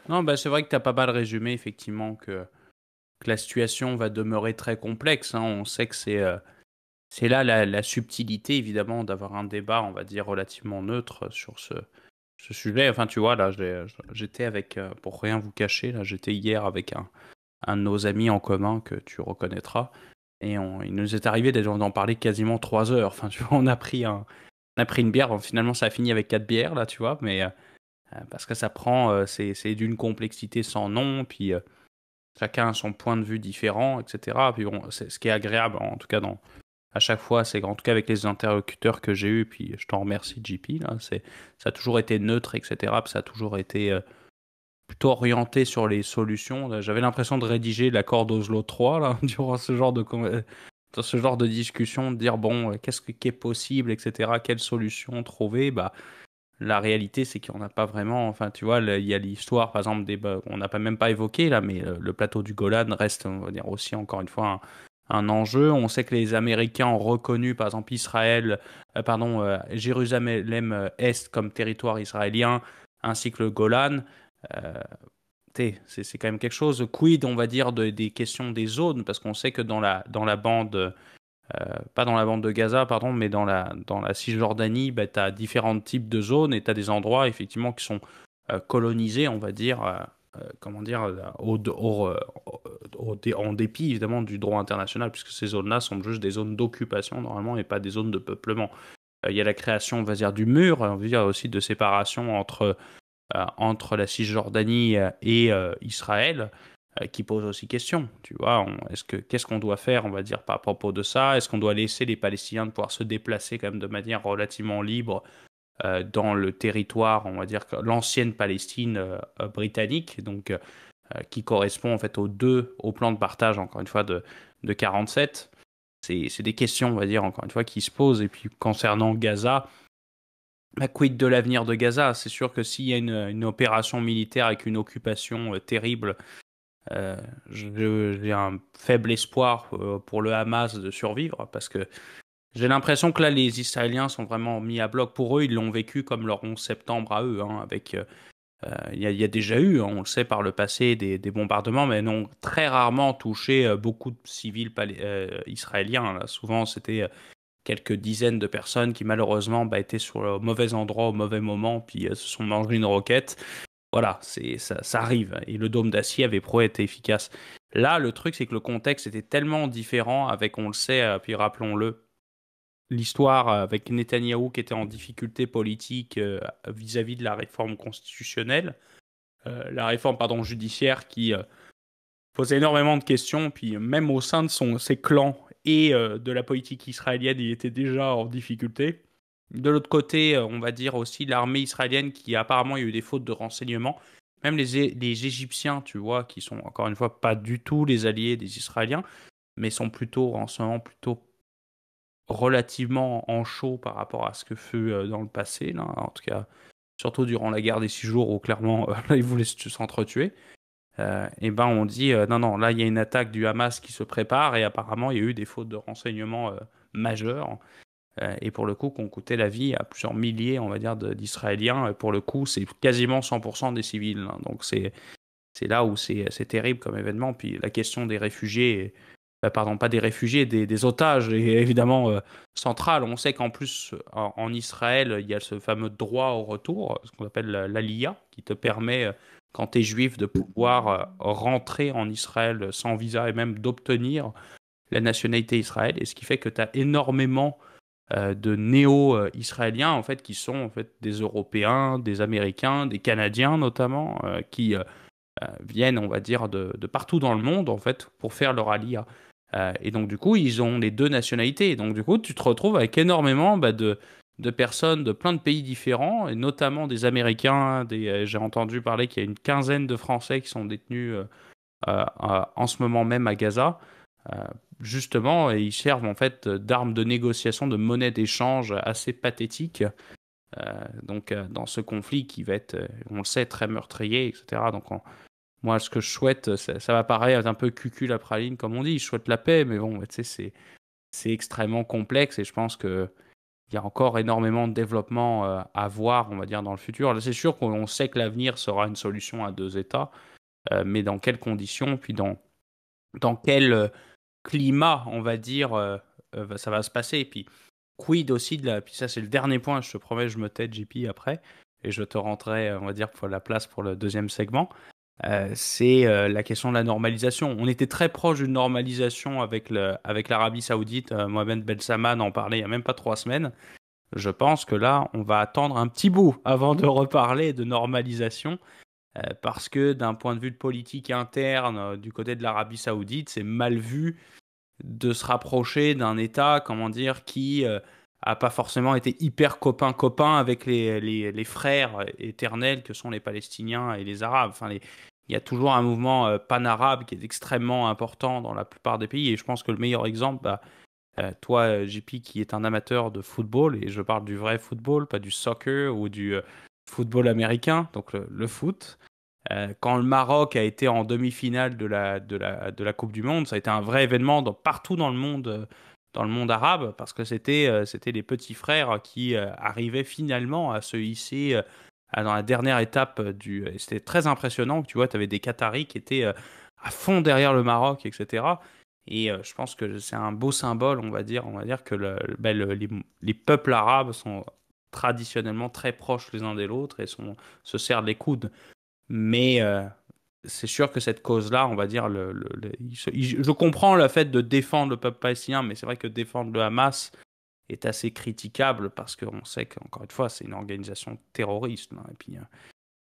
Non, bah, c'est vrai que tu as pas mal résumé, effectivement, que la situation va demeurer très complexe, hein. On sait que c'est là la subtilité, évidemment, d'avoir un débat, on va dire, relativement neutre sur ce sujet. Enfin, tu vois, là, j'étais avec, pour rien vous cacher, là, j'étais hier avec un de nos amis en commun que tu reconnaîtras. Et il nous est arrivé d'en parler quasiment 3 heures. Enfin, tu vois, on a pris une bière. Bon, finalement, ça a fini avec 4 bières, là, tu vois. Mais parce que ça prend, c'est d'une complexité sans nom. Puis chacun a son point de vue différent, etc. Puis bon, ce qui est agréable, en tout cas, à chaque fois, c'est qu'en tout cas avec les interlocuteurs que j'ai eus, puis je t'en remercie, JP, là, ça a toujours été neutre, etc. Puis ça a toujours été plutôt orienté sur les solutions. Là, j'avais l'impression de rédiger l'accord d'Oslo 3 là, dans ce genre de discussion, de dire bon, qu'est-ce qui est possible, etc. Quelle solution trouver, bah, la réalité, c'est qu'on n'a pas vraiment. Enfin, tu vois, il y a l'histoire, par exemple, on n'a pas même pas évoqué là, mais le plateau du Golan reste, on va dire aussi encore une fois un enjeu. On sait que les Américains ont reconnu, par exemple, Jérusalem Est comme territoire israélien, ainsi que le Golan. Euh, c'est quand même quelque chose. Quid, on va dire, des questions des zones, parce qu'on sait que dans la bande pas dans la bande de Gaza, pardon, mais dans la Cisjordanie, bah, tu as différents types de zones et tu as des endroits effectivement qui sont colonisés, on va dire, comment dire, en dépit évidemment du droit international, puisque ces zones-là sont juste des zones d'occupation normalement et pas des zones de peuplement. Il y a la création, on va dire, du mur, on va dire aussi de séparation entre la Cisjordanie et Israël, qui pose aussi question. Tu vois, qu'est-ce qu'on doit faire, on va dire, par propos de ça? Est-ce qu'on doit laisser les Palestiniens de pouvoir se déplacer quand même de manière relativement libre dans le territoire, on va dire, l'ancienne Palestine britannique, donc qui correspond en fait au plan de partage, encore une fois, de 47. C'est des questions, on va dire, encore une fois, qui se posent. Et puis concernant Gaza, quid de l'avenir de Gaza? C'est sûr que s'il y a une opération militaire avec une occupation terrible, euh, j'ai un faible espoir pour le Hamas de survivre parce que j'ai l'impression que là, les Israéliens sont vraiment mis à bloc. Pour eux, ils l'ont vécu comme leur 11 septembre à eux, hein, il y a déjà eu, hein, on le sait par le passé, des bombardements, mais n'ont très rarement touché beaucoup de civils israéliens. Là. Souvent, c'était quelques dizaines de personnes qui malheureusement étaient sur le mauvais endroit au mauvais moment, puis se sont mangé une roquette. Voilà, ça arrive. Et le dôme d'acier avait pro été efficace. Là, le truc, c'est que le contexte était tellement différent avec, on le sait, puis rappelons-le, l'histoire avec Netanyahou qui était en difficulté politique vis-à-vis de la réforme constitutionnelle, la réforme, pardon, judiciaire qui posait énormément de questions, puis même au sein de ses clans et de la politique israélienne, il était déjà en difficulté. De l'autre côté, on va dire aussi l'armée israélienne qui apparemment il y a eu des fautes de renseignement. Même les Égyptiens, tu vois, qui sont encore une fois pas du tout les alliés des Israéliens, mais sont plutôt en ce moment plutôt relativement en chaud par rapport à ce que fut dans le passé, là, en tout cas, surtout durant la guerre des 6 jours où clairement ils voulaient s'entretuer. Et ben on dit non, non, là il y a une attaque du Hamas qui se prépare et apparemment il y a eu des fautes de renseignement majeures et pour le coup qui ont coûté la vie à plusieurs milliers, on va dire, d'Israéliens. Et pour le coup, c'est quasiment 100% des civils, hein. Donc c'est là où c'est terrible comme événement. Puis la question des réfugiés, pardon, pas des réfugiés, des otages est évidemment centrale. On sait qu'en plus, en Israël, il y a ce fameux droit au retour, ce qu'on appelle l'Aliyah, qui te permet, quand tu es juif, de pouvoir rentrer en Israël sans visa et même d'obtenir la nationalité israélienne. Et ce qui fait que tu as énormément de néo-israéliens, en fait, qui sont en fait des Européens, des Américains, des Canadiens notamment, qui viennent, on va dire, de partout dans le monde, en fait, pour faire leur aliyah. Et donc, du coup, ils ont les deux nationalités. Et donc, du coup, tu te retrouves avec énormément de personnes de plein de pays différents, et notamment des Américains. J'ai entendu parler qu'il y a une quinzaine de Français qui sont détenus en ce moment même à Gaza. Euh, Justement, et ils servent en fait d'armes de négociation, de monnaie d'échange assez pathétique. Donc, dans ce conflit qui va être, on le sait, très meurtrier, etc. Donc, moi, ce que je souhaite, ça va paraître un peu cucul à praline, comme on dit. Je souhaite la paix, mais bon, tu sais, c'est extrêmement complexe et je pense que il y a encore énormément de développement à voir, on va dire, dans le futur. Là, c'est sûr qu'on sait que l'avenir sera une solution à deux États, mais dans quelles conditions, puis dans quel climat, on va dire, ça va se passer. Et puis, quid aussi puis ça, c'est le dernier point, je te promets, je me tais, JP, après, et je te rentrerai, on va dire, pour la place pour le deuxième segment. C'est la question de la normalisation. On était très proche d'une normalisation avec l'Arabie Saoudite. Mohamed Ben Salman en parlait il n'y a même pas 3 semaines. Je pense que là, on va attendre un petit bout avant de reparler de normalisation, parce que d'un point de vue de politique interne, du côté de l'Arabie Saoudite, c'est mal vu de se rapprocher d'un État, comment dire, qui a pas forcément été hyper copain-copain avec les frères éternels que sont les Palestiniens et les Arabes. Enfin, il y a toujours un mouvement pan-arabe qui est extrêmement important dans la plupart des pays. Et je pense que le meilleur exemple, Toi, JP, qui est un amateur de football, et je parle du vrai football, pas du soccer ou du football américain, donc le foot. Quand le Maroc a été en demi-finale de la Coupe du Monde, ça a été un vrai événement partout dans le monde arabe, parce que c'était les petits frères qui arrivaient finalement à se hisser dans la dernière étape et c'était très impressionnant. Tu vois, tu avais des Qataris qui étaient à fond derrière le Maroc, etc. Et je pense que c'est un beau symbole, on va dire. On va dire que les peuples arabes sont traditionnellement très proches les uns des autres et se serrent les coudes. Mais c'est sûr que cette cause-là, on va dire, je comprends le fait de défendre le peuple palestinien, mais c'est vrai que défendre le Hamas est assez critiquable parce qu'on sait qu'encore une fois, c'est une organisation terroriste, hein. Et puis,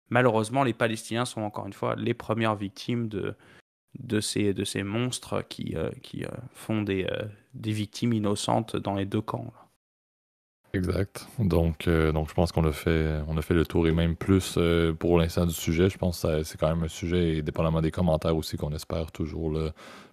malheureusement, les Palestiniens sont encore une fois les premières victimes de ces monstres qui font des victimes innocentes dans les deux camps, là. Exact. Donc je pense qu'on a fait le tour et même plus pour l'instant du sujet. Je pense que c'est quand même un sujet, et dépendamment des commentaires aussi, qu'on espère toujours là,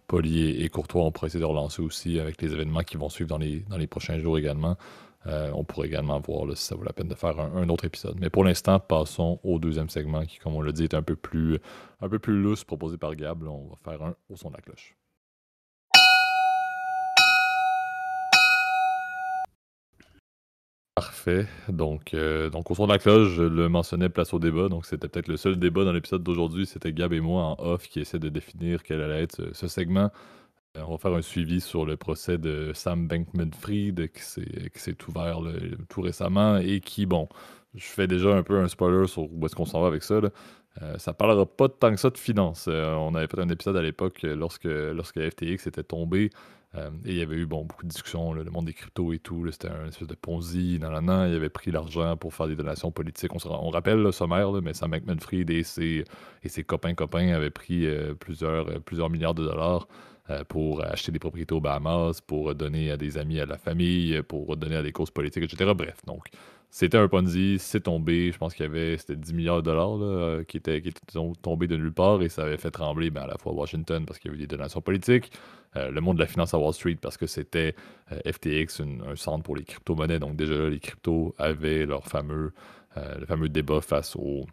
poli et courtois. On pourra essayer de relancer aussi avec les événements qui vont suivre dans les prochains jours également. On pourrait également voir là, si ça vaut la peine de faire un autre épisode. Mais pour l'instant, passons au deuxième segment qui, comme on l'a dit, est un peu plus loose, proposé par Gab. Là, on va faire un au son de la cloche. Parfait. Donc au son de la cloche, je le mentionnais, place au débat. Donc, c'était peut-être le seul débat dans l'épisode d'aujourd'hui. C'était Gab et moi en off qui essaient de définir quel allait être ce segment. On va faire un suivi sur le procès de Sam Bankman-Fried qui s'est ouvert là, tout récemment et qui, bon, je fais déjà un peu un spoiler sur où est-ce qu'on s'en va avec ça, là. Ça parlera pas tant que ça de finances. On avait fait un épisode à l'époque lorsque FTX était tombé. Et il y avait eu beaucoup de discussions, là, le monde des cryptos et tout. Là, c'était un espèce de Ponzi. Nan. Il avait pris l'argent pour faire des donations politiques. On rappelle le sommaire, là, mais Sam Bankman-Fried et ses copains avaient pris plusieurs milliards de dollars pour acheter des propriétés aux Bahamas, pour donner à des amis, à la famille, pour donner à des causes politiques, etc. Bref, donc c'était un Ponzi, c'est tombé. Je pense c'était 10 milliards de dollars là, qui étaient tombés de nulle part et ça avait fait trembler à la fois Washington parce qu'il y avait eu des donations politiques, le monde de la finance à Wall Street parce que c'était FTX, un centre pour les crypto-monnaies. Donc déjà là, les cryptos avaient le fameux débat face aux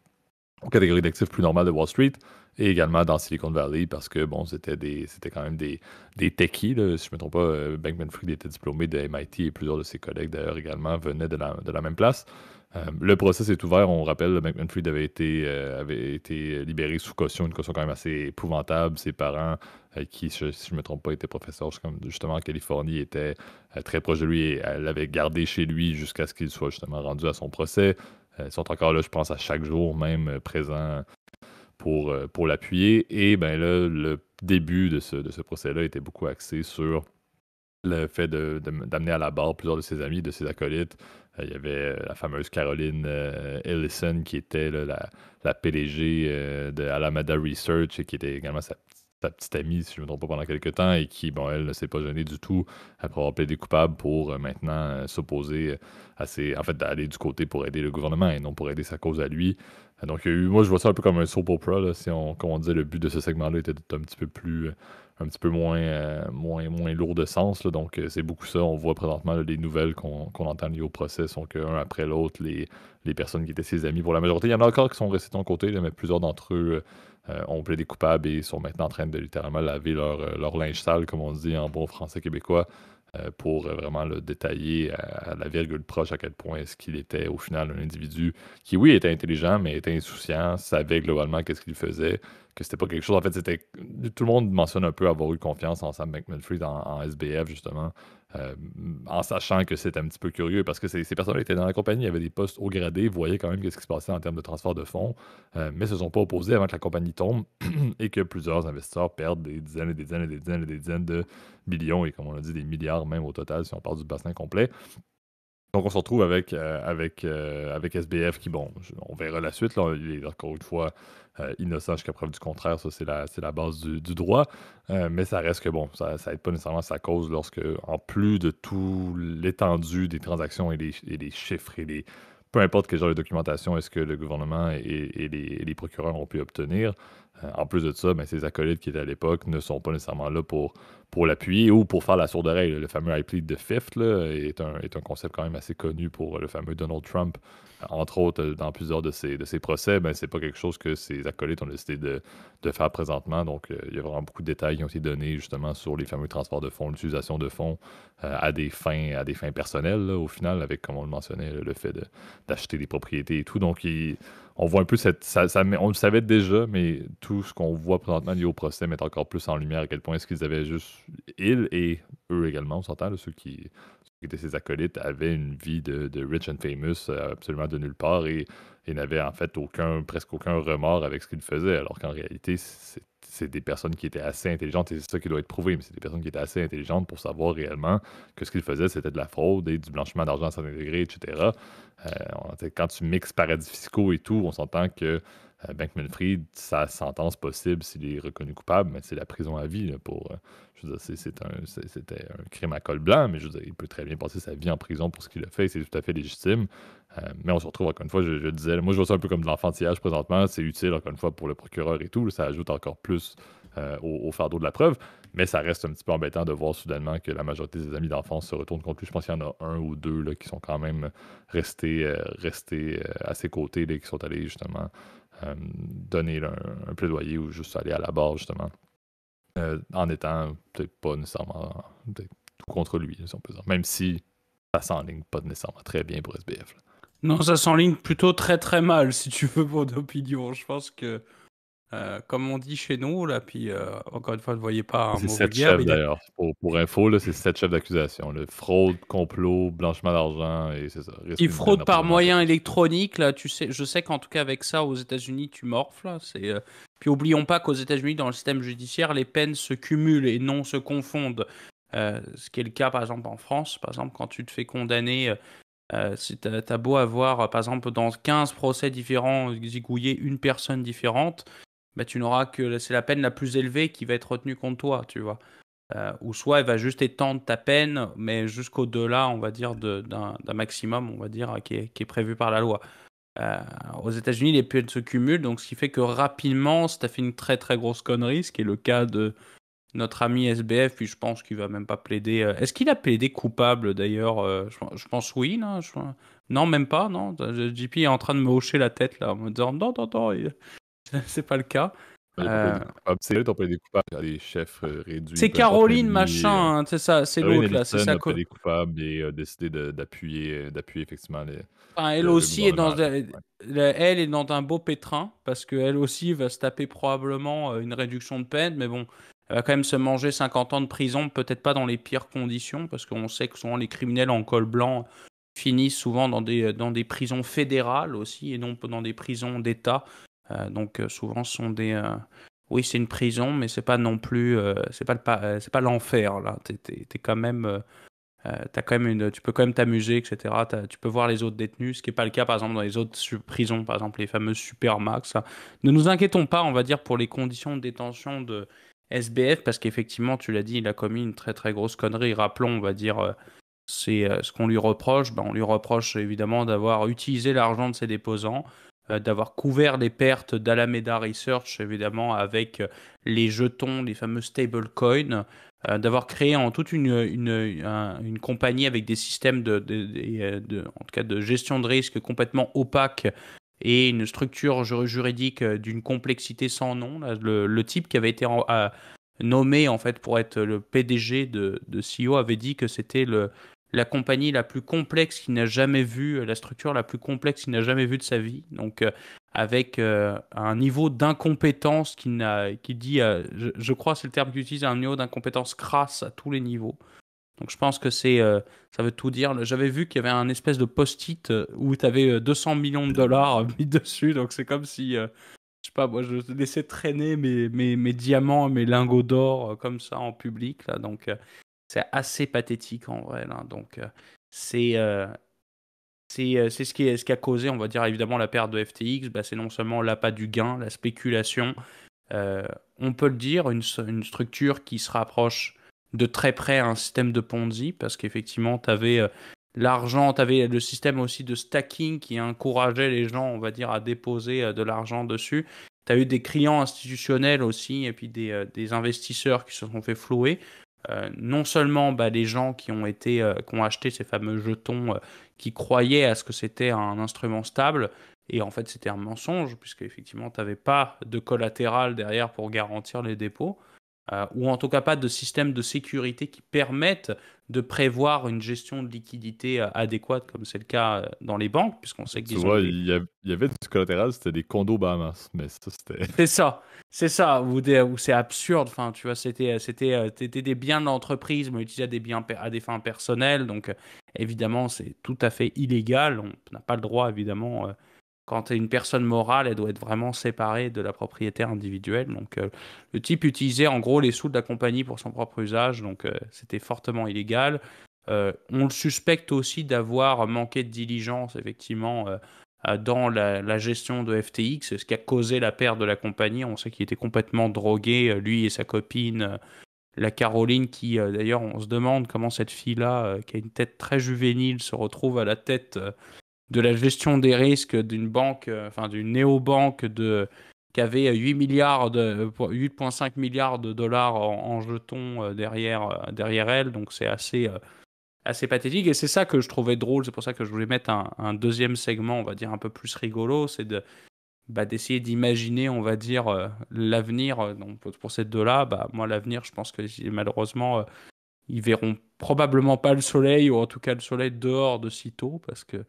catégories d'actifs plus normales de Wall Street et également dans Silicon Valley parce que c'était quand même des techies, là. Si je ne me trompe pas, Bankman-Fried était diplômé de MIT et plusieurs de ses collègues d'ailleurs également venaient de la même place. Le procès est ouvert, on rappelle, Bankman-Fried avait été libéré sous caution, une caution quand même assez épouvantable. Ses parents, qui, si je ne me trompe pas, étaient professeurs justement en Californie, étaient très proches de lui et l'avaient gardé chez lui jusqu'à ce qu'il soit justement rendu à son procès. Ils sont encore là, je pense, à chaque jour même présents pour l'appuyer. Et ben là, le début de ce procès-là était beaucoup axé sur le fait d'amener à la barre plusieurs de ses amis, de ses acolytes. Il y avait la fameuse Caroline Ellison, qui était là, la PDG de Alameda Research et qui était également sa petite amie, si je ne me trompe pas, pendant quelques temps, et qui, bon, elle ne s'est pas gênée du tout après avoir plaidé coupable pour maintenant s'opposer en fait, d'aller du côté pour aider le gouvernement et non pour aider sa cause à lui. Donc, moi, je vois ça un peu comme un soap opera, là, comme on disait, le but de ce segment-là était un petit peu plus, un petit peu moins lourd de sens, là. Donc, c'est beaucoup ça. On voit présentement là, les nouvelles qu'on entend liées au procès sont qu'un après l'autre, les personnes qui étaient ses amis, pour la majorité, il y en a encore qui sont restés de ton côté, là, mais plusieurs d'entre eux ont plaidé coupables et sont maintenant en train de littéralement laver leur linge sale, comme on dit en bon français québécois, pour vraiment le détailler à la virgule proche à quel point est-ce qu'il était au final un individu qui, oui, était intelligent, mais était insouciant, savait globalement qu'est-ce qu'il faisait, que c'était pas quelque chose. En fait, tout le monde mentionne un peu avoir eu confiance en Sam Bankman-Fried en SBF, justement, euh, en sachant que c'était un petit peu curieux parce que ces personnes étaient dans la compagnie, il y avait des postes haut gradés, voyaient quand même ce qui se passait en termes de transfert de fonds, mais se sont pas opposés avant que la compagnie tombe et que plusieurs investisseurs perdent des dizaines et des dizaines et des dizaines et des dizaines de millions et, comme on a dit, des milliards même au total si on parle du bassin complet. Donc, on se retrouve avec SBF qui, bon, on verra la suite, là. Il est encore une fois innocent jusqu'à preuve du contraire. Ça, c'est la base du droit. Mais ça reste que, bon, ça aide pas nécessairement sa cause lorsque, en plus de tout l'étendue des transactions et les chiffres peu importe quel genre de documentation est-ce que le gouvernement et les procureurs ont pu obtenir, En plus de ça, ben, ses acolytes qui étaient à l'époque ne sont pas nécessairement là pour l'appuyer ou pour faire la sourde oreille. Le fameux I plead the fifth là, est un concept quand même assez connu pour le fameux Donald Trump. Entre autres, dans plusieurs de ses procès, ben, c'est pas quelque chose que ses acolytes ont décidé de faire présentement. Donc, il y a vraiment beaucoup de détails qui ont été donnés justement sur les fameux transports de fonds, l'utilisation de fonds à des fins personnelles, là, au final, avec, comme on le mentionnait, le fait d'acheter des propriétés et tout. Donc, on voit un peu on le savait déjà, mais tout ce qu'on voit présentement lié au procès met encore plus en lumière à quel point est-ce qu'ils avaient juste, ils et eux également, on s'entend, là, ceux qui étaient ses acolytes, avaient une vie de rich and famous absolument de nulle part et n'avaient en fait presque aucun remords avec ce qu'ils faisaient, alors qu'en réalité, c'est des personnes qui étaient assez intelligentes, et c'est ça qui doit être prouvé, mais c'est des personnes qui étaient assez intelligentes pour savoir réellement que ce qu'ils faisaient, c'était de la fraude et du blanchiment d'argent à certain degré, etc. Quand tu mixes paradis fiscaux et tout, on s'entend que Bankman-Fried, sa sentence possible s'il est reconnu coupable, mais c'est la prison à vie. Là, je veux dire, c'était un crime à col blanc, mais je veux dire, il peut très bien passer sa vie en prison pour ce qu'il a fait, c'est tout à fait légitime. Mais on se retrouve, encore une fois, je disais, moi je vois ça un peu comme de l'enfantillage présentement, c'est utile, encore une fois, pour le procureur et tout, ça ajoute encore plus au fardeau de la preuve, mais ça reste un petit peu embêtant de voir soudainement que la majorité des amis d'enfance se retournent contre lui. Je pense qu'il y en a un ou deux là, qui sont quand même restés à ses côtés, là, qui sont allés justement donner là, un plaidoyer ou juste aller à la barre, justement, en étant peut-être pas nécessairement peut-être tout contre lui, si on peut dire. Même si ça s'enligne pas nécessairement très bien pour SBF. Là. Non, ça s'enligne plutôt très très mal, si tu veux, mon opinion. Je pense que, comme on dit chez nous, là, puis encore une fois, ne voyez pas un C'est mot 7 vulgaire, chefs mais d'ailleurs. Pour info, là, c'est 7 chefs d'accusation. Là. Fraude, complot, blanchiment d'argent et c'est ça. il Risque d'une peine fraude par d'emprisonnement moyen perpétuel. électronique, là, tu sais, je sais qu'en tout cas avec ça, aux États-Unis, tu morfles. Là, puis oublions pas qu'aux États-Unis, dans le système judiciaire, les peines se cumulent et non se confondent. Ce qui est le cas, par exemple, en France. Par exemple, quand tu te fais condamner, si t'as beau avoir, par exemple, dans 15 procès différents, zigouiller une personne différente, bah, tu n'auras que c'est la peine la plus élevée qui va être retenue contre toi, tu vois. Ou soit elle va juste étendre ta peine, mais jusqu'au-delà, on va dire, d'un maximum, on va dire, qui est prévu par la loi. Euh, Aux États-Unis, les peines se cumulent, donc ce qui fait que rapidement, si tu as fait une très très grosse connerie, ce qui est le cas de notre ami SBF, puis je pense qu'il va même pas plaider. Est-ce qu'il a plaidé coupable d'ailleurs? Je pense oui, non, non, même pas, non. JP est en train de me hocher la tête là, en me disant non, non, non, c'est pas le cas. Il n'a pas Euh, plaidé coupable. C'est eux qui ont plaidé coupable à des chefs réduits, c'est peu importe, mais Caroline lui, machin, hein, c'est ça, c'est Caroline l'autre là, c'est Ellison sa a plaidé coupable et a décidé d'appuyer effectivement Enfin, elle le aussi est gouvernement. Ouais. elle est dans un beau pétrin parce qu'elle aussi va se taper probablement une réduction de peine, mais bon, elle va quand même se manger 50 ans de prison, peut-être pas dans les pires conditions parce qu'on sait que souvent les criminels en col blanc finissent souvent dans des prisons fédérales aussi et non pas dans des prisons d'État. Donc souvent ce sont oui, c'est une prison, mais c'est pas non plus, c'est pas l'enfer là. T'es quand même tu peux quand même t'amuser, etc. Tu peux voir les autres détenus, ce qui n'est pas le cas par exemple dans les autres prisons, par exemple les fameuses Supermax. Hein. Ne nous inquiétons pas, on va dire, pour les conditions de détention de SBF, parce qu'effectivement, tu l'as dit, il a commis une très très grosse connerie. Rappelons, on va dire, c'est ce qu'on lui reproche. Ben, on lui reproche évidemment d'avoir utilisé l'argent de ses déposants, d'avoir couvert les pertes d'Alameda Research, évidemment, avec les jetons, les fameux stablecoins, d'avoir créé en toute une compagnie avec des systèmes en tout cas de gestion de risque complètement opaques et une structure juridique d'une complexité sans nom. Là, le type qui avait été nommé en fait pour être le PDG de CEO avait dit que c'était la compagnie la plus complexe qu'il n'a jamais vue, la structure la plus complexe qu'il n'a jamais vue de sa vie. Donc, avec un niveau d'incompétence qui dit, je crois que c'est le terme qu'il utilise, un niveau d'incompétence crasse à tous les niveaux. Donc, je pense que ça veut tout dire. J'avais vu qu'il y avait un espèce de post-it où tu avais 200 millions de dollars mis dessus. Donc, c'est comme si, je sais pas, moi, je laissais traîner mes diamants, mes lingots d'or comme ça en public. Là. Donc, c'est assez pathétique en vrai. Là. Donc, c'est euh, c'est ce qui a causé, on va dire, évidemment, la perte de FTX. Bah, c'est non seulement l'appât du gain, la spéculation. euh, on peut le dire, une structure qui se rapproche de très près à un système de Ponzi, parce qu'effectivement, tu avais l'argent, tu avais le système aussi de stacking qui encourageait les gens, on va dire, à déposer de l'argent dessus. tu as eu des clients institutionnels aussi et puis des investisseurs qui se sont fait flouer. Non seulement les gens qui qui ont acheté ces fameux jetons qui croyaient à ce que c'était un instrument stable, et en fait c'était un mensonge, puisque effectivement tu n'avais pas de collatéral derrière pour garantir les dépôts, ou en tout cas pas de système de sécurité qui permette de prévoir une gestion de liquidité adéquate, comme c'est le cas dans les banques, puisqu'on sait Tu qu'ils ont vois, des... il y avait du collatéral, c'était des condos Bahamas. Mais ça, c'était. C'est ça, où c'est absurde. Enfin, tu vois, c'était des biens de l'entreprise, mais utilisés à des fins personnelles. Donc, évidemment, c'est tout à fait illégal. On n'a pas le droit, évidemment, quand tu es une personne morale, elle doit être vraiment séparée de la propriétaire individuelle. Donc, le type utilisait en gros les sous de la compagnie pour son propre usage. Donc, c'était fortement illégal. On le suspecte aussi d'avoir manqué de diligence, effectivement, dans la gestion de FTX, ce qui a causé la perte de la compagnie. On sait qu'il était complètement drogué, lui et sa copine, la Caroline, qui d'ailleurs, on se demande comment cette fille-là, qui a une tête très juvénile, se retrouve à la tête de la gestion des risques d'une banque, enfin d'une néobanque qui avait 8,5 milliards de dollars en jetons derrière elle. Donc c'est assez pathétique. Et c'est ça que je trouvais drôle. C'est pour ça que je voulais mettre un deuxième segment, on va dire, un peu plus rigolo. C'est d'essayer d'imaginer, on va dire, l'avenir. Donc pour ces deux-là, moi, l'avenir, je pense que malheureusement, ils verront probablement pas le soleil, ou en tout cas le soleil dehors de sitôt, parce que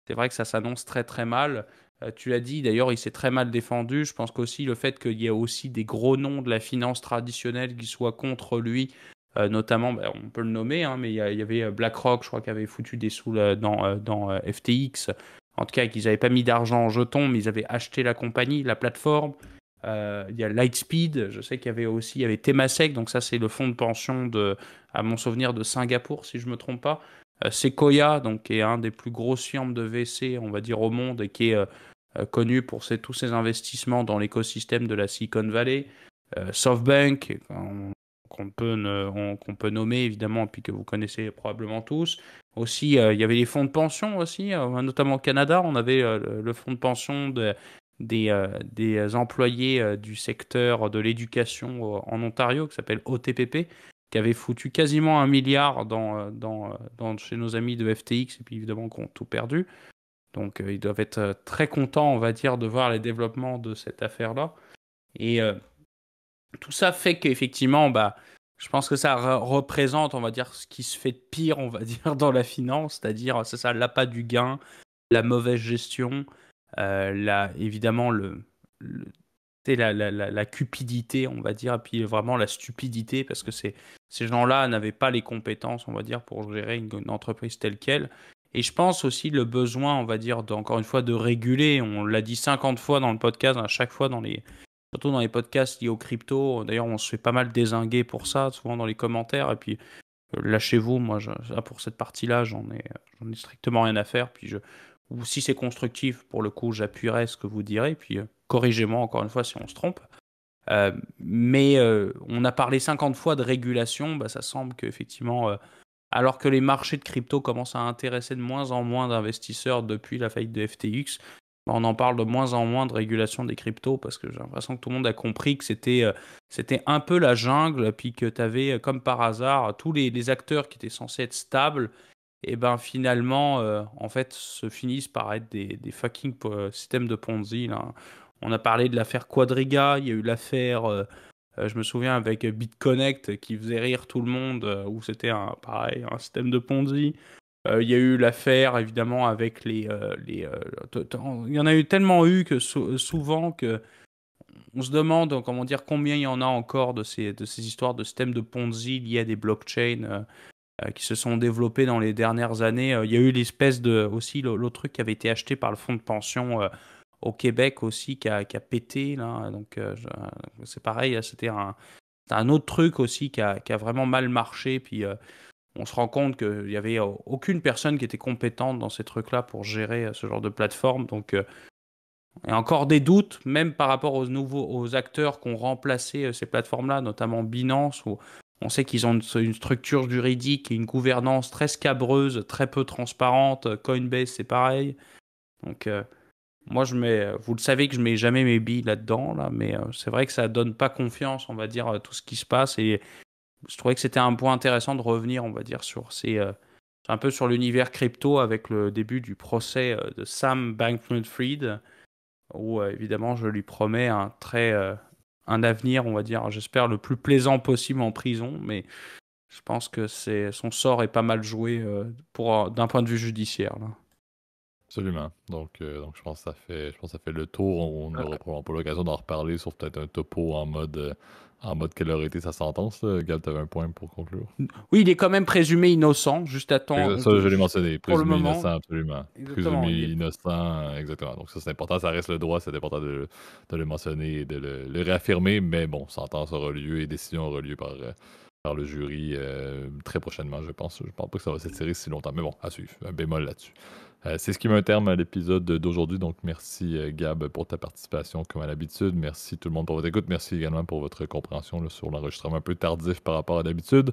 c'est vrai que ça s'annonce très très mal. Tu l'as dit, d'ailleurs, il s'est très mal défendu. Je pense qu'aussi le fait qu'il y ait aussi des gros noms de la finance traditionnelle qui soient contre lui, notamment, on peut le nommer, hein, mais il y avait BlackRock, je crois, qui avait foutu des sous dans FTX. En tout cas, qu'ils n'avaient pas mis d'argent en jetons, mais ils avaient acheté la compagnie, la plateforme. Il y a Lightspeed, je sais il y avait Temasek, donc ça c'est le fonds de pension à mon souvenir, de Singapour, si je ne me trompe pas. Sequoia, donc, qui est un des plus grosses firmes de VC, on va dire, au monde, et qui est connu pour tous ses investissements dans l'écosystème de la Silicon Valley. SoftBank, qu'on peut nommer évidemment, et puis que vous connaissez probablement tous. Aussi, il y avait les fonds de pension aussi, notamment au Canada, on avait le fonds de pension des employés du secteur de l'éducation en Ontario, qui s'appelle OTPP, qui avait foutu quasiment 1 milliard chez nos amis de FTX, et puis évidemment qui ont tout perdu. Donc ils doivent être très contents, on va dire, de voir les développements de cette affaire-là. Et tout ça fait qu'effectivement, je pense que ça représente, on va dire, ce qui se fait de pire, on va dire, dans la finance, c'est-à-dire, c'est ça, l'appât du gain, la mauvaise gestion, évidemment, tu sais, la cupidité, on va dire, et puis vraiment la stupidité, parce que ces gens-là n'avaient pas les compétences, on va dire, pour gérer une entreprise telle qu'elle. Et je pense aussi le besoin, on va dire, encore une fois, de réguler. On l'a dit 50 fois dans le podcast, à chaque fois surtout dans les podcasts liés aux crypto. D'ailleurs, on se fait pas mal dézinguer pour ça, souvent dans les commentaires. Et puis, lâchez-vous, moi, pour cette partie-là, j'en ai strictement rien à faire. Puis, ou si c'est constructif, pour le coup, j'appuierai ce que vous direz. Puis, corrigez-moi encore une fois si on se trompe. Mais on a parlé 50 fois de régulation. Ça semble qu'effectivement, alors que les marchés de crypto commencent à intéresser de moins en moins d'investisseurs depuis la faillite de FTX, on en parle de moins en moins de régulation des cryptos, parce que j'ai l'impression que tout le monde a compris que c'était un peu la jungle, puis que tu avais, comme par hasard, tous les acteurs qui étaient censés être stables, et finalement, en fait, se finissent par être des fucking systèmes de Ponzi, là. On a parlé de l'affaire Quadriga, il y a eu l'affaire, je me souviens, avec BitConnect, qui faisait rire tout le monde, où c'était pareil, un système de Ponzi. Il y a eu l'affaire, évidemment, avec il y en a eu tellement que souvent que on se demande, comment dire, combien il y en a encore de ces histoires de systèmes de Ponzi liés à des blockchains qui se sont développés dans les dernières années. Il y a eu aussi l'autre truc qui avait été acheté par le fonds de pension au Québec aussi, qui a pété, là. Donc, c'est pareil, là, c'était un autre truc aussi qui a vraiment mal marché. Puis, on se rend compte qu'il n'y avait aucune personne qui était compétente dans ces trucs-là pour gérer ce genre de plateforme. Donc, il y a encore des doutes, même par rapport aux acteurs qui ont remplacé ces plateformes-là, notamment Binance, où on sait qu'ils ont une structure juridique et une gouvernance très scabreuse, très peu transparente. Coinbase, c'est pareil. Donc, Moi, vous le savez que je mets jamais mes billes là-dedans, là, mais c'est vrai que ça donne pas confiance, on va dire, à tout ce qui se passe. Et je trouvais que c'était un point intéressant de revenir, on va dire, un peu sur l'univers crypto avec le début du procès de Sam Bankman-Fried, où évidemment, je lui promets un avenir, on va dire, j'espère le plus plaisant possible en prison, mais je pense que son sort est pas mal joué d'un point de vue judiciaire, là. Absolument. Donc je pense que ça fait le tour. On n'aura probablement pas l'occasion d'en reparler, sauf peut-être un topo en mode quelle aurait été sa sentence, là. Gab, t'avais un point pour conclure. Oui, il est quand même présumé innocent, Ça, je l'ai juste mentionné. pour le Présumé moment. innocent, absolument. Exactement. Présumé innocent, exactement. Donc ça, c'est important. Ça reste le droit. C'est important de le mentionner et de le réaffirmer. Mais bon, sentence aura lieu et décision aura lieu par le jury très prochainement, je pense. Je pense pas que ça va s'étirer si longtemps. Mais bon, à suivre. Un bémol là-dessus. C'est ce qui met un terme à l'épisode d'aujourd'hui. Donc merci Gab pour ta participation comme à l'habitude. Merci tout le monde pour votre écoute. Merci également pour votre compréhension là, sur l'enregistrement un peu tardif par rapport à d'habitude.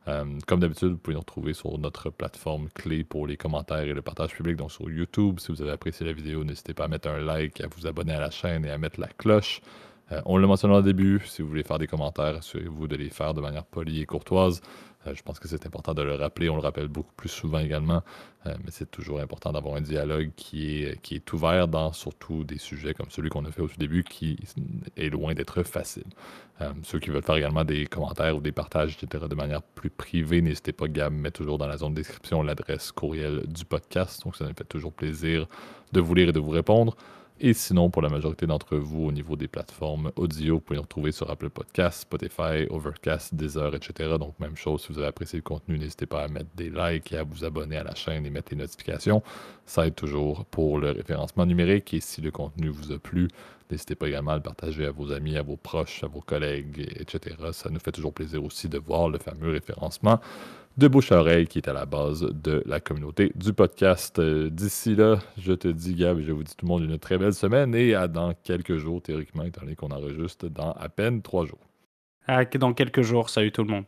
Comme d'habitude, vous pouvez nous retrouver sur notre plateforme clé pour les commentaires et le partage public, donc sur YouTube. Si vous avez apprécié la vidéo, n'hésitez pas à mettre un like, à vous abonner à la chaîne et à mettre la cloche. On l'a mentionné au début, si vous voulez faire des commentaires, assurez-vous de les faire de manière polie et courtoise. Je pense que c'est important de le rappeler, on le rappelle beaucoup plus souvent également, mais c'est toujours important d'avoir un dialogue qui est ouvert dans surtout des sujets comme celui qu'on a fait au tout début, qui est loin d'être facile. Ceux qui veulent faire également des commentaires ou des partages, etc., de manière plus privée, n'hésitez pas, Gab met toujours dans la zone de description l'adresse courriel du podcast, donc ça nous fait toujours plaisir de vous lire et de vous répondre. Et sinon, pour la majorité d'entre vous, au niveau des plateformes audio, vous pouvez nous retrouver sur Apple Podcasts, Spotify, Overcast, Deezer, etc. Donc, même chose, si vous avez apprécié le contenu, n'hésitez pas à mettre des likes et à vous abonner à la chaîne et mettre les notifications. Ça aide toujours pour le référencement numérique. Et si le contenu vous a plu, n'hésitez pas également à le partager à vos amis, à vos proches, à vos collègues, etc. Ça nous fait toujours plaisir aussi de voir le fameux référencement de bouche à oreille qui est à la base de la communauté du podcast. D'ici là, je te dis, Gab, et je vous dis tout le monde une très belle semaine et à dans quelques jours, théoriquement, étant donné qu'on enregistre dans à peine 3 jours. Dans quelques jours, salut tout le monde.